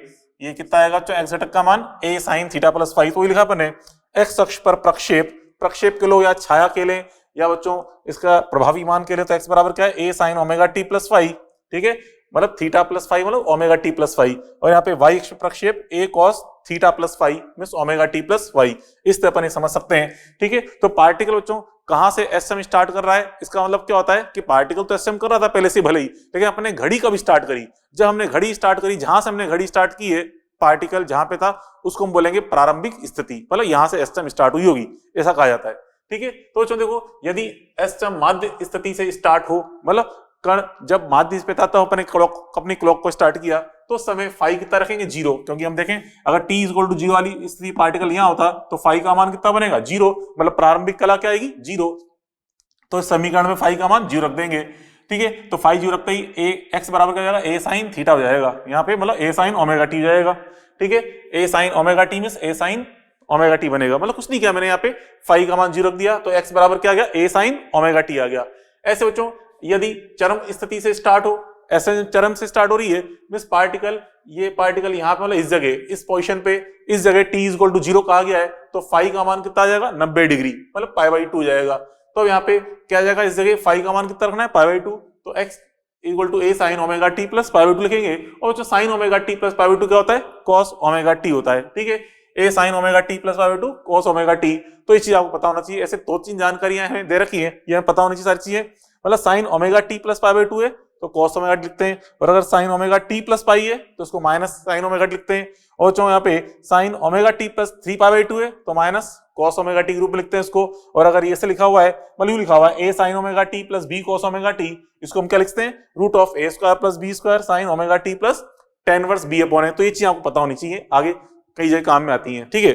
[SPEAKER 1] ये कितना आएगा, तो एक्स घटक का मान ए साइन थीटा प्लस फाई। तो लिखा अपन एक्स अक्ष पर प्रक्षेप, प्रक्षेप के लो या छाया के लें या बच्चों इसका प्रभावी मान के लिए, तो एक्स बराबर क्या है, a sine omega t plus phi, ठीक है, मतलब थीटा प्लस फाई मतलब ओमेगा टी प्लस फाई, और यहाँ पे वाई अक्ष प्रक्षेप a cos theta plus phi means omega t plus y, इस तरह अपन समझ सकते हैं, ठीक है। तो पार्टिकल बच्चों कहां से एसएम स्टार्ट कर रहा है, इसका मतलब क्या होता है कि पार्टिकल तो एसएम कर रहा था पहले से भले ही, लेकिन अपने घड़ी कब स्टार्ट करी, जब हमने घड़ी स्टार्ट करी, जहां से हमने घड़ी स्टार्ट की है पार्टिकल जहां पे था उसको हम बोलेंगे प्रारंभिक स्थिति, मतलब यहां से एसएम स्टार्ट हुई होगी, ऐसा कहा जाता है, ठीक है। तो बच्चों देखो यदि एसएम माध्य स्थिति से स्टार्ट हो, मतलब कण जब माध्य पे था तो अपनी क्लॉक को स्टार्ट किया, तो समय फाई कितना रखेंगे, जीरो, क्योंकि हम देखें अगर t इक्वल टू जीरो वाली स्थिति पार्टिकल यहां होता तो फाई का मान कितना बनेगा, जीरो, मतलब प्रारंभिक कला क्या आएगी, जीरो, तो इस समीकरण में फाई का मान जीरो रख देंगे, ठीक है। तो फाई जीरो रखते ही ए एक्स बराबर क्या हो जाएगा, ए साइन थीटा हो जाएगा, यहाँ पे मतलब ए साइन ओमेगा टी हो जाएगा, ठीक है, a sine omega T means A sine omega t बनेगा, मतलब कुछ नहीं किया मैंने, यहाँ पे फाई का मान जीरो रख दिया, तो एक्स बराबर क्या आ गया, ए साइन ओमेगा टी आ गया। ऐसे बच्चों यदि चरम स्थिति से स्टार्ट हो, ऐसे चरम से स्टार्ट हो रही है मींस पार्टिकल, ये पार्टिकल यहाँ पे मतलब इस जगह, इस पोजीशन पे, इस जगह t इक्वल टू जीरो कहा गया है, तो फाई का मान कितना आ जाएगा, 90 डिग्री, मतलब पाई बाई 2 जाएगा। तो यहाँ पे क्या आ जाएगा, इस जगह फाई का मान कितना रखना है, पाई बाई 2, तो x equal to a sine omega t plus pi by 2 लिखेंगे, और जो sine omega t plus pi by 2 क्या होता है, कॉस ओमेगा टी होता है, ठीक है, a sine omega t plus pi by 2 cos omega t. तो ये चीज आपको पता होना चाहिए, ऐसे 2-3 जानकारियां हैं दे रखी है, ये पता होनी चाहिए सारी चीजें, मतलब sign omega t plus pi by 2 है तो कॉस ओमेगा टी लिखते हैं, और अगर साइन ओमेगा टी प्लस पाई है तो उसको माइनस साइन ओमेगा टी लिखते हैं, और जो यहाँ पे sign omega t plus 3 pi by 2 है तो माइनस कॉस ओमेगा टी के रूप में लिखते हैं इसको, और अगर ये से लिखा हुआ है मतलब लिखा हुआ है a sine omega t plus b cos omega t, इसको हम क्या लिखते हैं, root of a square plus b square sine omega t plus tan inverse b upon है। तो ये चीज आपको पता होनी चाहिए, आगे कई जगह काम में आती है, ठीक है।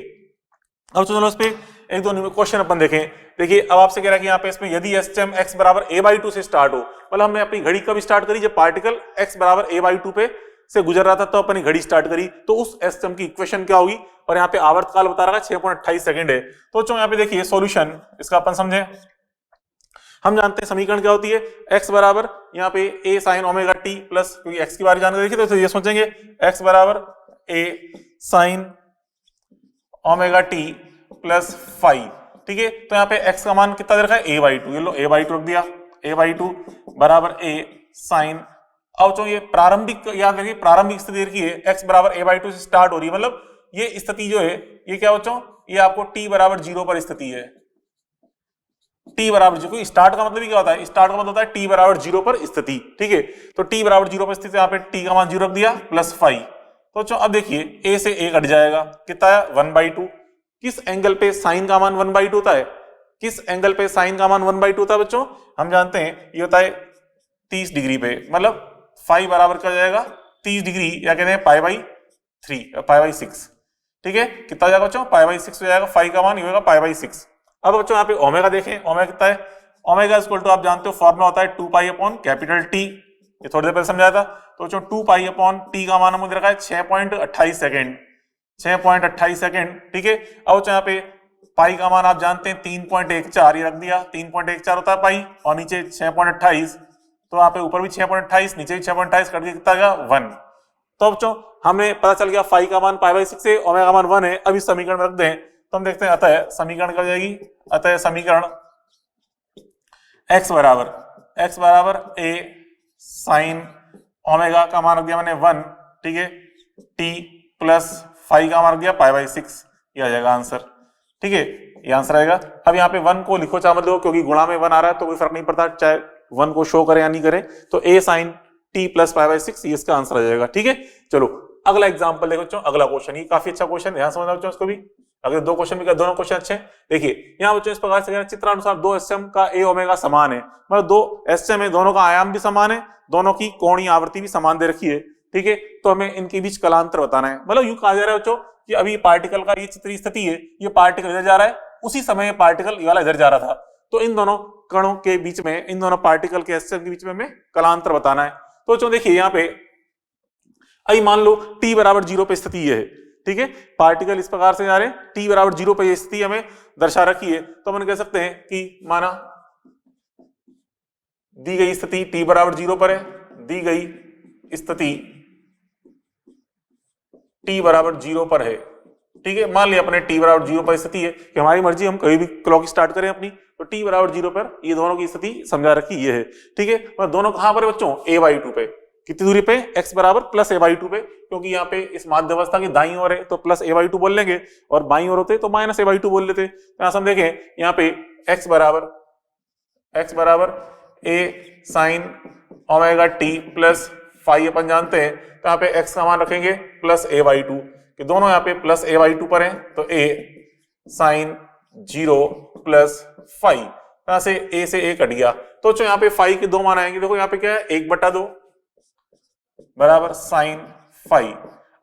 [SPEAKER 1] अब चलो इस पे एक दो क्वेश्चन अपन देखें। देखिए अब आपसे कह रहा है कि यहाँ पे इसमें यदि एसएम एक्स बराबर ए बाई 2 से स्टार्ट हो, मतलब हमने अपनी घड़ी कब स्टार्ट करी, जब पार्टिकल एक्स बराबर ए बाई 2 पे से गुजर रहा था तो अपनी घड़ी स्टार्ट करी, तो उस एसएम की इक्वेशन क्या होगी, और यहाँ पे आवर्त काल बता रहा है 6.28 सेकंड है। तो चलो यहाँ पे देखिए सॉल्यूशन इसका अपन समझे, हम जानते हैं समीकरण क्या होती है, x बराबर यहाँ पे a sine omega t plus, क्योंकि x की बारे जानकारी देखिए तो ये सोचेंगे x बराबर a sine omega t plus five, ठीक है। तो यहाँ पे x का मान कितना दे रखा है, a बाई 2, ये लो a बाई 2 रख दिया, a बाई 2 बराबर a साइन, अब जो ये प्रारंभिक याद रखिए प्रारंभिक स्थिति देखी है, x बराबर a बाई 2 से स्टार्ट हो रही है, मतलब ये स्थिति जो है ये क्या बच्चों, ये आपको t बराबर 0 पर स्थिति है, t बराबर 0, स्टार्ट का मतलब ही क्या होता है, स्टार्ट का मतलब होता है t बराबर 0 पर स्थिति, ठीक है। तो t बराबर 0 पर स्थिति, यहाँ पे t का मान 0 रख दिया प्लस 5, तो चलो अब देखिए a से a कट जाएगा, कितना है 1/2, किस एंगल पे साइन का मान 1/2 होता है, किस एंगल पे साइन का मान 1/2 होता है बच्चों, हम जानते हैं ये होता है 30 डिग्री पे, मतलब 5 बराबर क्या हो जाएगा 30 डिग्री, या कहते हैं पाई बाई 3 पाई बाई 6, ठीक है, कितना हो जाएगा बच्चों, पाई बाई 6 हो जाएगा, 5 का मान ये होगा पाई बाई 6। अब बच्चों यहाँ पे ओमेगा देखें, ओमेगा कितना है, ओमेगा इक्वल टू आप जानते हो फॉर्मूला होता है 2 पाई अपॉन कैपिटल टी, ये थोड़ी देर पहले समझाया था। तो बच्चों 2 पाई अपॉन टी का मान हमने रखा है 6.28 सेकंड, 6.28 सेकंड, ठीक है। अब बच्चों यहाँ पे पाई का मान आप जानते हैं 3.14, ये रख दिया 3.14 होता है पाई, और नीचे 6.28, तो यहाँ पे ऊपर भी 6.28 नीचे भी 6.28 कट के कितना आ गया 1। तो बच्चों हमें पता चल गया फाई का मान पाई बाई 6 है, ओमेगा का मान 1 है। अब इस समीकरण में रख दें तो हम देखते हैं, अतः समीकरण क्या हो जाएगी, अतः समीकरण x बराबर a साइन ओमेगा का मान रख दिया मैंने 1, ठीक है, t प्लस फाई का मान रख दिया पाई बाई 6, ये आ जाएगा आंसर, ठीक है, ये आंसर आएगा। अब यहाँ पे 1 को लिखो चाहे मत लो, क्योंकि गुणा में 1 आ रहा है तो कोई फर्क नहीं पड़ता, चाहे 1 को शो करे या नहीं करे, तो a sine t plus pi by 6 ये इसका आंसर आ जाएगा, ठीक है। चलो अगला एग्जांपल देखो बच्चों, अगला क्वेश्चन, ये काफी अच्छा क्वेश्चन, ध्यान समझना बच्चों इसको भी, अगर दो क्वेश्चन भी दोनों क्वेश्चन अच्छे। देखिए यहाँ बच्चों इस प्रकार से चित्रानुसार दो एसएम का ए ओमेगा समान है, मतलब दो एसएम है, दोनों का आयाम भी समान है, दोनों की कोणीय आवृत्ति भी समान दे रखी है, ठीक है, तो हमें इनके बीच कलांतर बताना है। मतलब यूं कहा जा रहा है बच्चों कि अभी पार्टिकल का ये चित्रीय स्थिति है, ये पार्टिकल इधर जा रहा है, उसी समय पार्टिकल ये वाला इधर जा रहा था, तो इन दोनों कणों के बीच में, इन दोनों पार्टिकल के एसएम के बीच में हमें कलांतर बताना है। तो बच्चों देखिए यहाँ पे आई मान लो t बराबर 0 पे स्थिति है, ठीक है, पार्टिकल इस प्रकार से जा रहे हैं, t बराबर 0 पे ये स्थिति हमें दर्शा रखी है, तो अपन कह सकते हैं कि माना दी गई स्थिति t बराबर 0 पर है, दी गई स्थिति t बराबर 0 पर है, ठीक है, मान लिया अपने t बराबर 0 पर स्थिति है कि हमारी मर्जी हम कभी भी क्लॉक स्टार्ट करें अपनी, तो t बराबर 0 पर ये दोनों की स्थिति समझा रखी ये है, ठीक है। और दोनों कहां पर बच्चों, a/2 पे, कितनी दूरी पे, x बराबर प्लस a/2 पे, क्योंकि यहाँ पे इस माध्यावस्था की दाईं ओर है तो प्लस a/2 बोल लेंगे, और बाईं ओर होते तो माइनस a/2 बोल लेते। तो यहाँ से हम देखें यहाँ पे x बराबर a sine omega t plus phi अपन जानते हैं, तो यहाँ पे x का मान रखेंगे प्लस a/2, कि दोनों यहाँ पे प्लस a/2 पर हैं, तो a साइन 0 प्लस फाई, यहाँ से a से a कट गया, तो जो यहाँ पे फाई के दो मान आएंगे, देखो यहाँ पे क्या है 1/2 बराबर साइन फाई।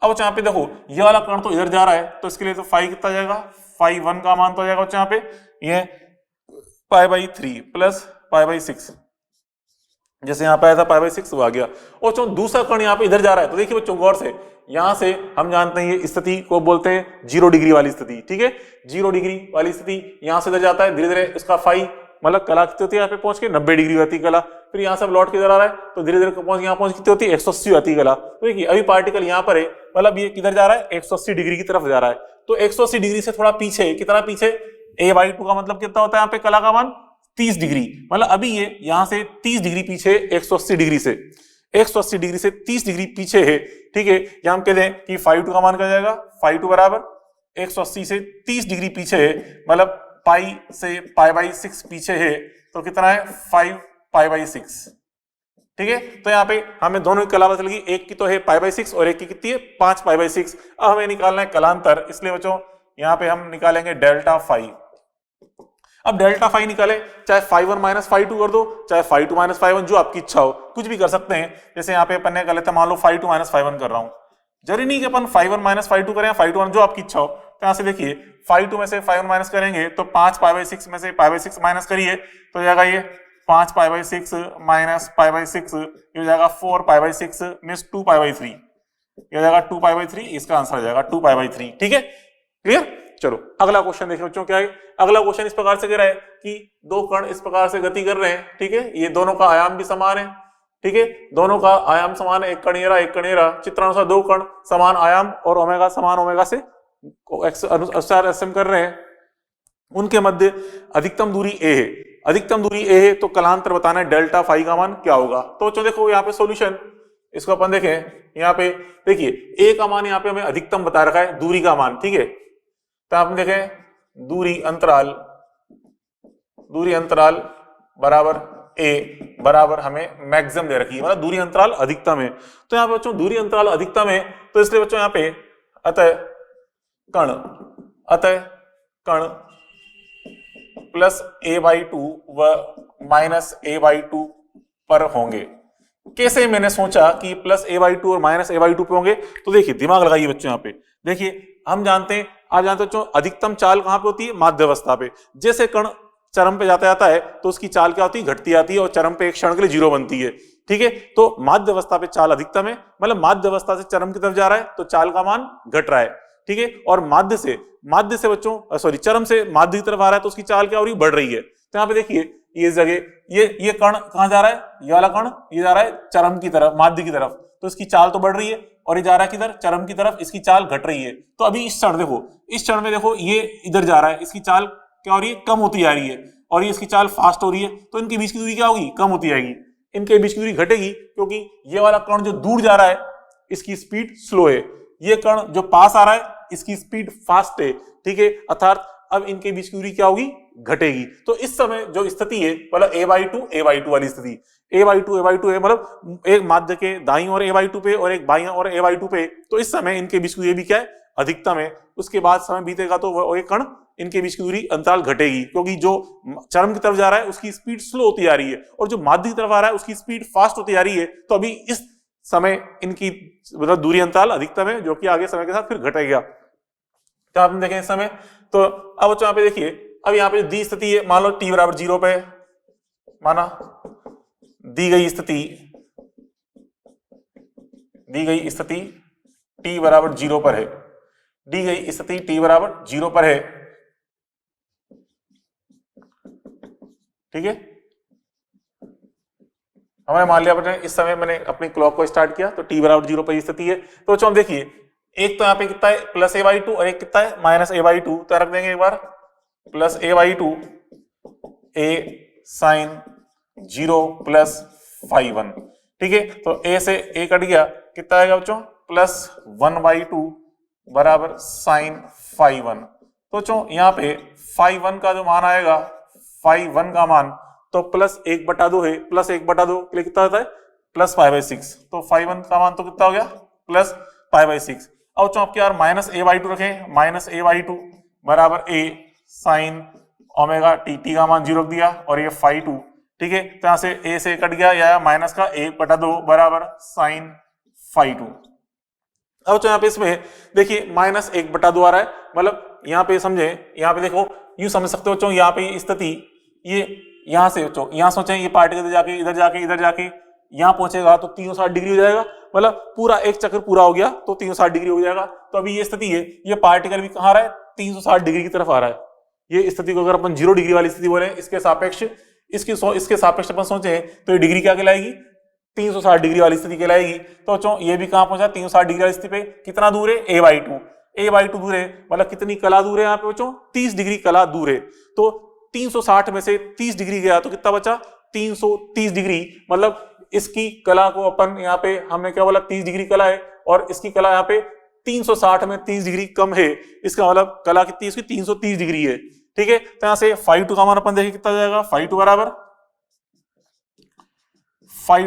[SPEAKER 1] अब यहाँ पे देखो ये वाला कण तो इधर जा रहा है, तो इसके लिए तो फाई कितना जाएगा, फाई 1 का मान तो जाएगा यहाँ पे ये π/3 प्लस π/6, जैसे यहाँ पे आया था π/6 वो आ गया। और जो दूसरा कण यहाँ पे इधर जा रहा है, तो देखिए बच्चों गौर से, यहाँ से हम जानते हैं ये स्थिति को बोलते हैं 0 डिग्री वाली स्थिति, ठीक है, 0 डिग्री वाली स्थिति यहाँ से इधर जाता है, धीरे धीरे इसका फाई मतलब कला कितनी होती है, यहाँ पे पहुंच के 90 डिग्री होती है कला, फिर यहाँ से लौट के इधर आ रहा है, तो धीरे धीरे यहाँ पहुंच कितनी होती है 180 आती है कला। तो देखिए अभी पार्टिकल यहाँ पर है, मतलब ये किधर जा रहा है 180 डिग्री की तरफ जा रहा है, तो 180 डिग्री से थोड़ा पीछे, कितना पीछे, a/2 का मतलब कितना होता है यहाँ पे कला का मान 30 डिग्री, मतलब अभी ये यहाँ से 30 डिग्री पीछे 180 डिग्री से, 180 डिग्री से 30 डिग्री पीछे है, ठीक है। यहाँ हम कह दें कि φ2 का मान क्या जाएगा, φ2 बराबर 180 से 30 डिग्री पीछे है, मतलब पाई से π/6 पीछे है, तो कितना है 5 π/6, ठीक है। तो यहाँ पे हमें दोनों की कला पता चलेगी, एक की तो है π/6 और एक की कितनी है 5 π/6। अब हमें निकालना है कलांतर, इसलिए बच्चों यहाँ पे हम निकालेंगे डेल्टा फाई। अब डेल्टा फाई निकाले, चाहे φ1 माइनस φ2 कर दो, चाहे φ2 माइनस φ1, जो आपकी इच्छा हो, कुछ भी कर सकते हैं। जैसे यहाँ पे अपन ने कर लेते, मान लो φ2 माइनस φ1 कर रहा हूँ, जरूरी नहीं कि अपन φ1 माइनस φ2 करें, φ2 जो आपकी इच्छा हो। तो यहाँ से देखिए φ2 में से φ1 माइनस करेंगे तो 5 π/6 में से π/6 माइनस करिए, तो हो जाएगा ये 5 π/6 माइनस π/6, ये हो जाएगा 4 π/6 मीन्स 2 π/3, ये हो जाएगा 2 π/3, इसका आंसर हो जाएगा 2 π/3, ठीक है, क्लियर। चलो अगला क्वेश्चन देखिए बच्चों क्या है। अगला क्वेश्चन इस प्रकार से कह रहा है कि दो कण इस प्रकार से गति कर रहे हैं, ठीक है, ये दोनों का आयाम भी समान है, ठीक है, दोनों का आयाम समान है, एक कण ये रहा, एक कण ये रहा, चित्रानुसार दो कण समान आयाम और ओमेगा समान ओमेगा से अनुसार एसएम कर रहे हैं, उनके मध्य अधिकतम दूरी a है, अधिकतम दूरी a है, तो कलांतर बताना है डेल्टा फाई का मान क्या होगा। तो बच्चों देखो यहाँ पे सॉल्यूशन, इसको अपन देखें, यहाँ पे देखिए a का मान यहाँ पे हमें अधिकतम बता रखा है, दूरी का मान, ठीक है, तो आप देखें दूरी अंतराल बराबर a बराबर हमें मैक्सिमम दे रखी है, मतलब दूरी अंतराल अधिकतम है। तो यहाँ पे बच्चों दूरी अंतराल अधिकतम है, तो इसलिए बच्चों यहाँ पे अतः कण प्लस a/2 व माइनस a/2 पर होंगे। कैसे मैंने सोचा कि प्लस a/2 और माइनस a/2 पे होंगे, तो देखिए दिमाग लगाइए बच्चों, यहाँ पे देखिए हम जानते हैं, आप जानते हो अधिकतम चाल कहाँ पे होती है, माध्यावस्था पे। जैसे कण चरम पे जाता है तो उसकी चाल क्या होती है, घटती आती है, और चरम पे एक क्षण के लिए 0 बनती है, ठीक है। तो माध्यावस्था पे चाल अधिकतम है, मतलब माध्यावस्था से चरम की तरफ जा रहा है तो चाल का मान घट रहा है, ठीक है, और माध्य से बच्चों सॉरी चरम से माध्य की तरफ आ रहा है तो उसकी चाल क्या हो रही है, बढ़ रही है। तो यहाँ पे देखिए ये जगह ये कण कहाँ जा रहा है, ये वाला कण ये जा रहा है चरम की तरफ, माध्य की तरफ, तो इसकी चाल तो बढ़ रही है, और ये जा रहा है किधर, चरम की तरफ, इसकी चाल घट रही है। तो अभी इस क्षण देखो, इस क्षण में देखो ये इधर जा रहा है, इसकी चाल क्या हो रही है, कम होती जा रही है, और ये इसकी चाल फास्ट हो रही है, तो इनके बीच की दूरी क्या होगी, कम होती जाएगी, इनके बीच की दूरी घटेगी, क्योंकि ये वाला कण जो दूर जा रहा है इसकी स्पीड स्लो है, ये कण जो पास आ रहा है इसकी स्पीड फास्ट है, ठीक है, अर्थात अब इनके बीच की दूरी क्या होगी, घटेगी। तो इस समय जो स्थिति है मतलब a/2 वाली स्थिति, a/2 है, मतलब एक माध्य के दाईं ओर a/2 पे और एक बाईं ओर a/2 पे, तो इस समय इनके बीच की दूरी भी क्या है, अधिकतम है। उसके बाद समय बीतेगा तो वो एक कण इनके बीच की दूरी अंतराल घटेगी, क्योंकि जो चरम की तरफ जा रहा है उसकी स्पीड स्लो होती जा रही है, और जो माध्य की तरफ आ रहा है उसकी स्पीड फास्ट होती जा रही है। तो अभी इस समय इनकी मतलब दूरी अंतराल अधिकतम है, जो कि आगे समय के साथ फिर घटेगा। तो आप देखें इस समय, तो अब बच्चों यहाँ पे देखिए, अब यहाँ पे दी स्थिति है, मान लो t बराबर 0 पे, माना दी गई स्थिति t बराबर 0 पर है, दी गई स्थिति t बराबर 0 पर है, ठीक है। हमें मान लिया अपने इस समय मैंने अपनी क्लॉक को स्टार्ट किया, तो t बराबर 0 पर स्थिति है। तो बच्चों देखिए, एक तो यहाँ पे कितना है प्लस a/2 और एक कितना है माइनस a/2, तो रख देंगे एक बार plus a/2 a sine 0 plus phi 1, ठीक है। तो a से a कट गया, कितना आएगा बच्चों प्लस 1/2 बराबर साइन फाई 1। तो बच्चों यहाँ पे फाई 1 का जो मान आएगा, फाई 1 का मान तो प्लस 1/2 है, प्लस 1/2 के लिए कितना होता है प्लस π/6, तो फाई 1 का मान तो कितना हो गया प्लस π/6। अब बच्चों आपके यार माइनस a/2 रखें, माइनस a/2 बराबर a साइन ओमेगा t का मान 0 रख दिया और ये फाई 2, ठीक है। तो यहाँ से a से कट गया, या माइनस का 1/2 बराबर साइन फाई 2। अब तो यहाँ पे इसमें देखिए माइनस 1/2 आ रहा है, मतलब यहाँ पे समझे, यहाँ पे देखो यूं समझ सकते हो बच्चों, यहाँ पे स्थिति ये यहाँ से बच्चों यहाँ सोचें ये पार्टिकल इधर जाके यहाँ पहुंचेगा तो 360 डिग्री हो जाएगा, मतलब पूरा एक चक्कर पूरा हो गया तो 360 डिग्री हो जाएगा। तो अभी ये स्थिति है, ये पार्टिकल भी कहाँ आ रहा है 360 डिग्री की तरफ आ रहा है। ये स्थिति को अगर अपन 0 डिग्री वाली स्थिति बोले, इसके सापेक्ष इसके सापेक्ष अपन सोचे तो ये डिग्री क्या कहलाएगी 360 डिग्री वाली स्थिति कहलाएगी। तो बच्चों ये भी कहाँ पहुंचा 360 डिग्री वाली स्थिति पे, कितना दूर है a/2 दूर है, मतलब कितनी कला दूर है यहाँ पे बच्चों 30 डिग्री कला दूर है। तो 360 में से 30 डिग्री गया तो कितना बचा 330 डिग्री, मतलब इसकी कला को अपन यहाँ पे हमने क्या बोला 30 डिग्री कला है, और इसकी कला यहाँ पे 360 में 30 डिग्री कम है, इसका मतलब कला कितनी इसकी 330 डिग्री है, ठीक है। तो यहाँ से फाई 2 का मान अपन देखिए कितना जाएगा, फाई 2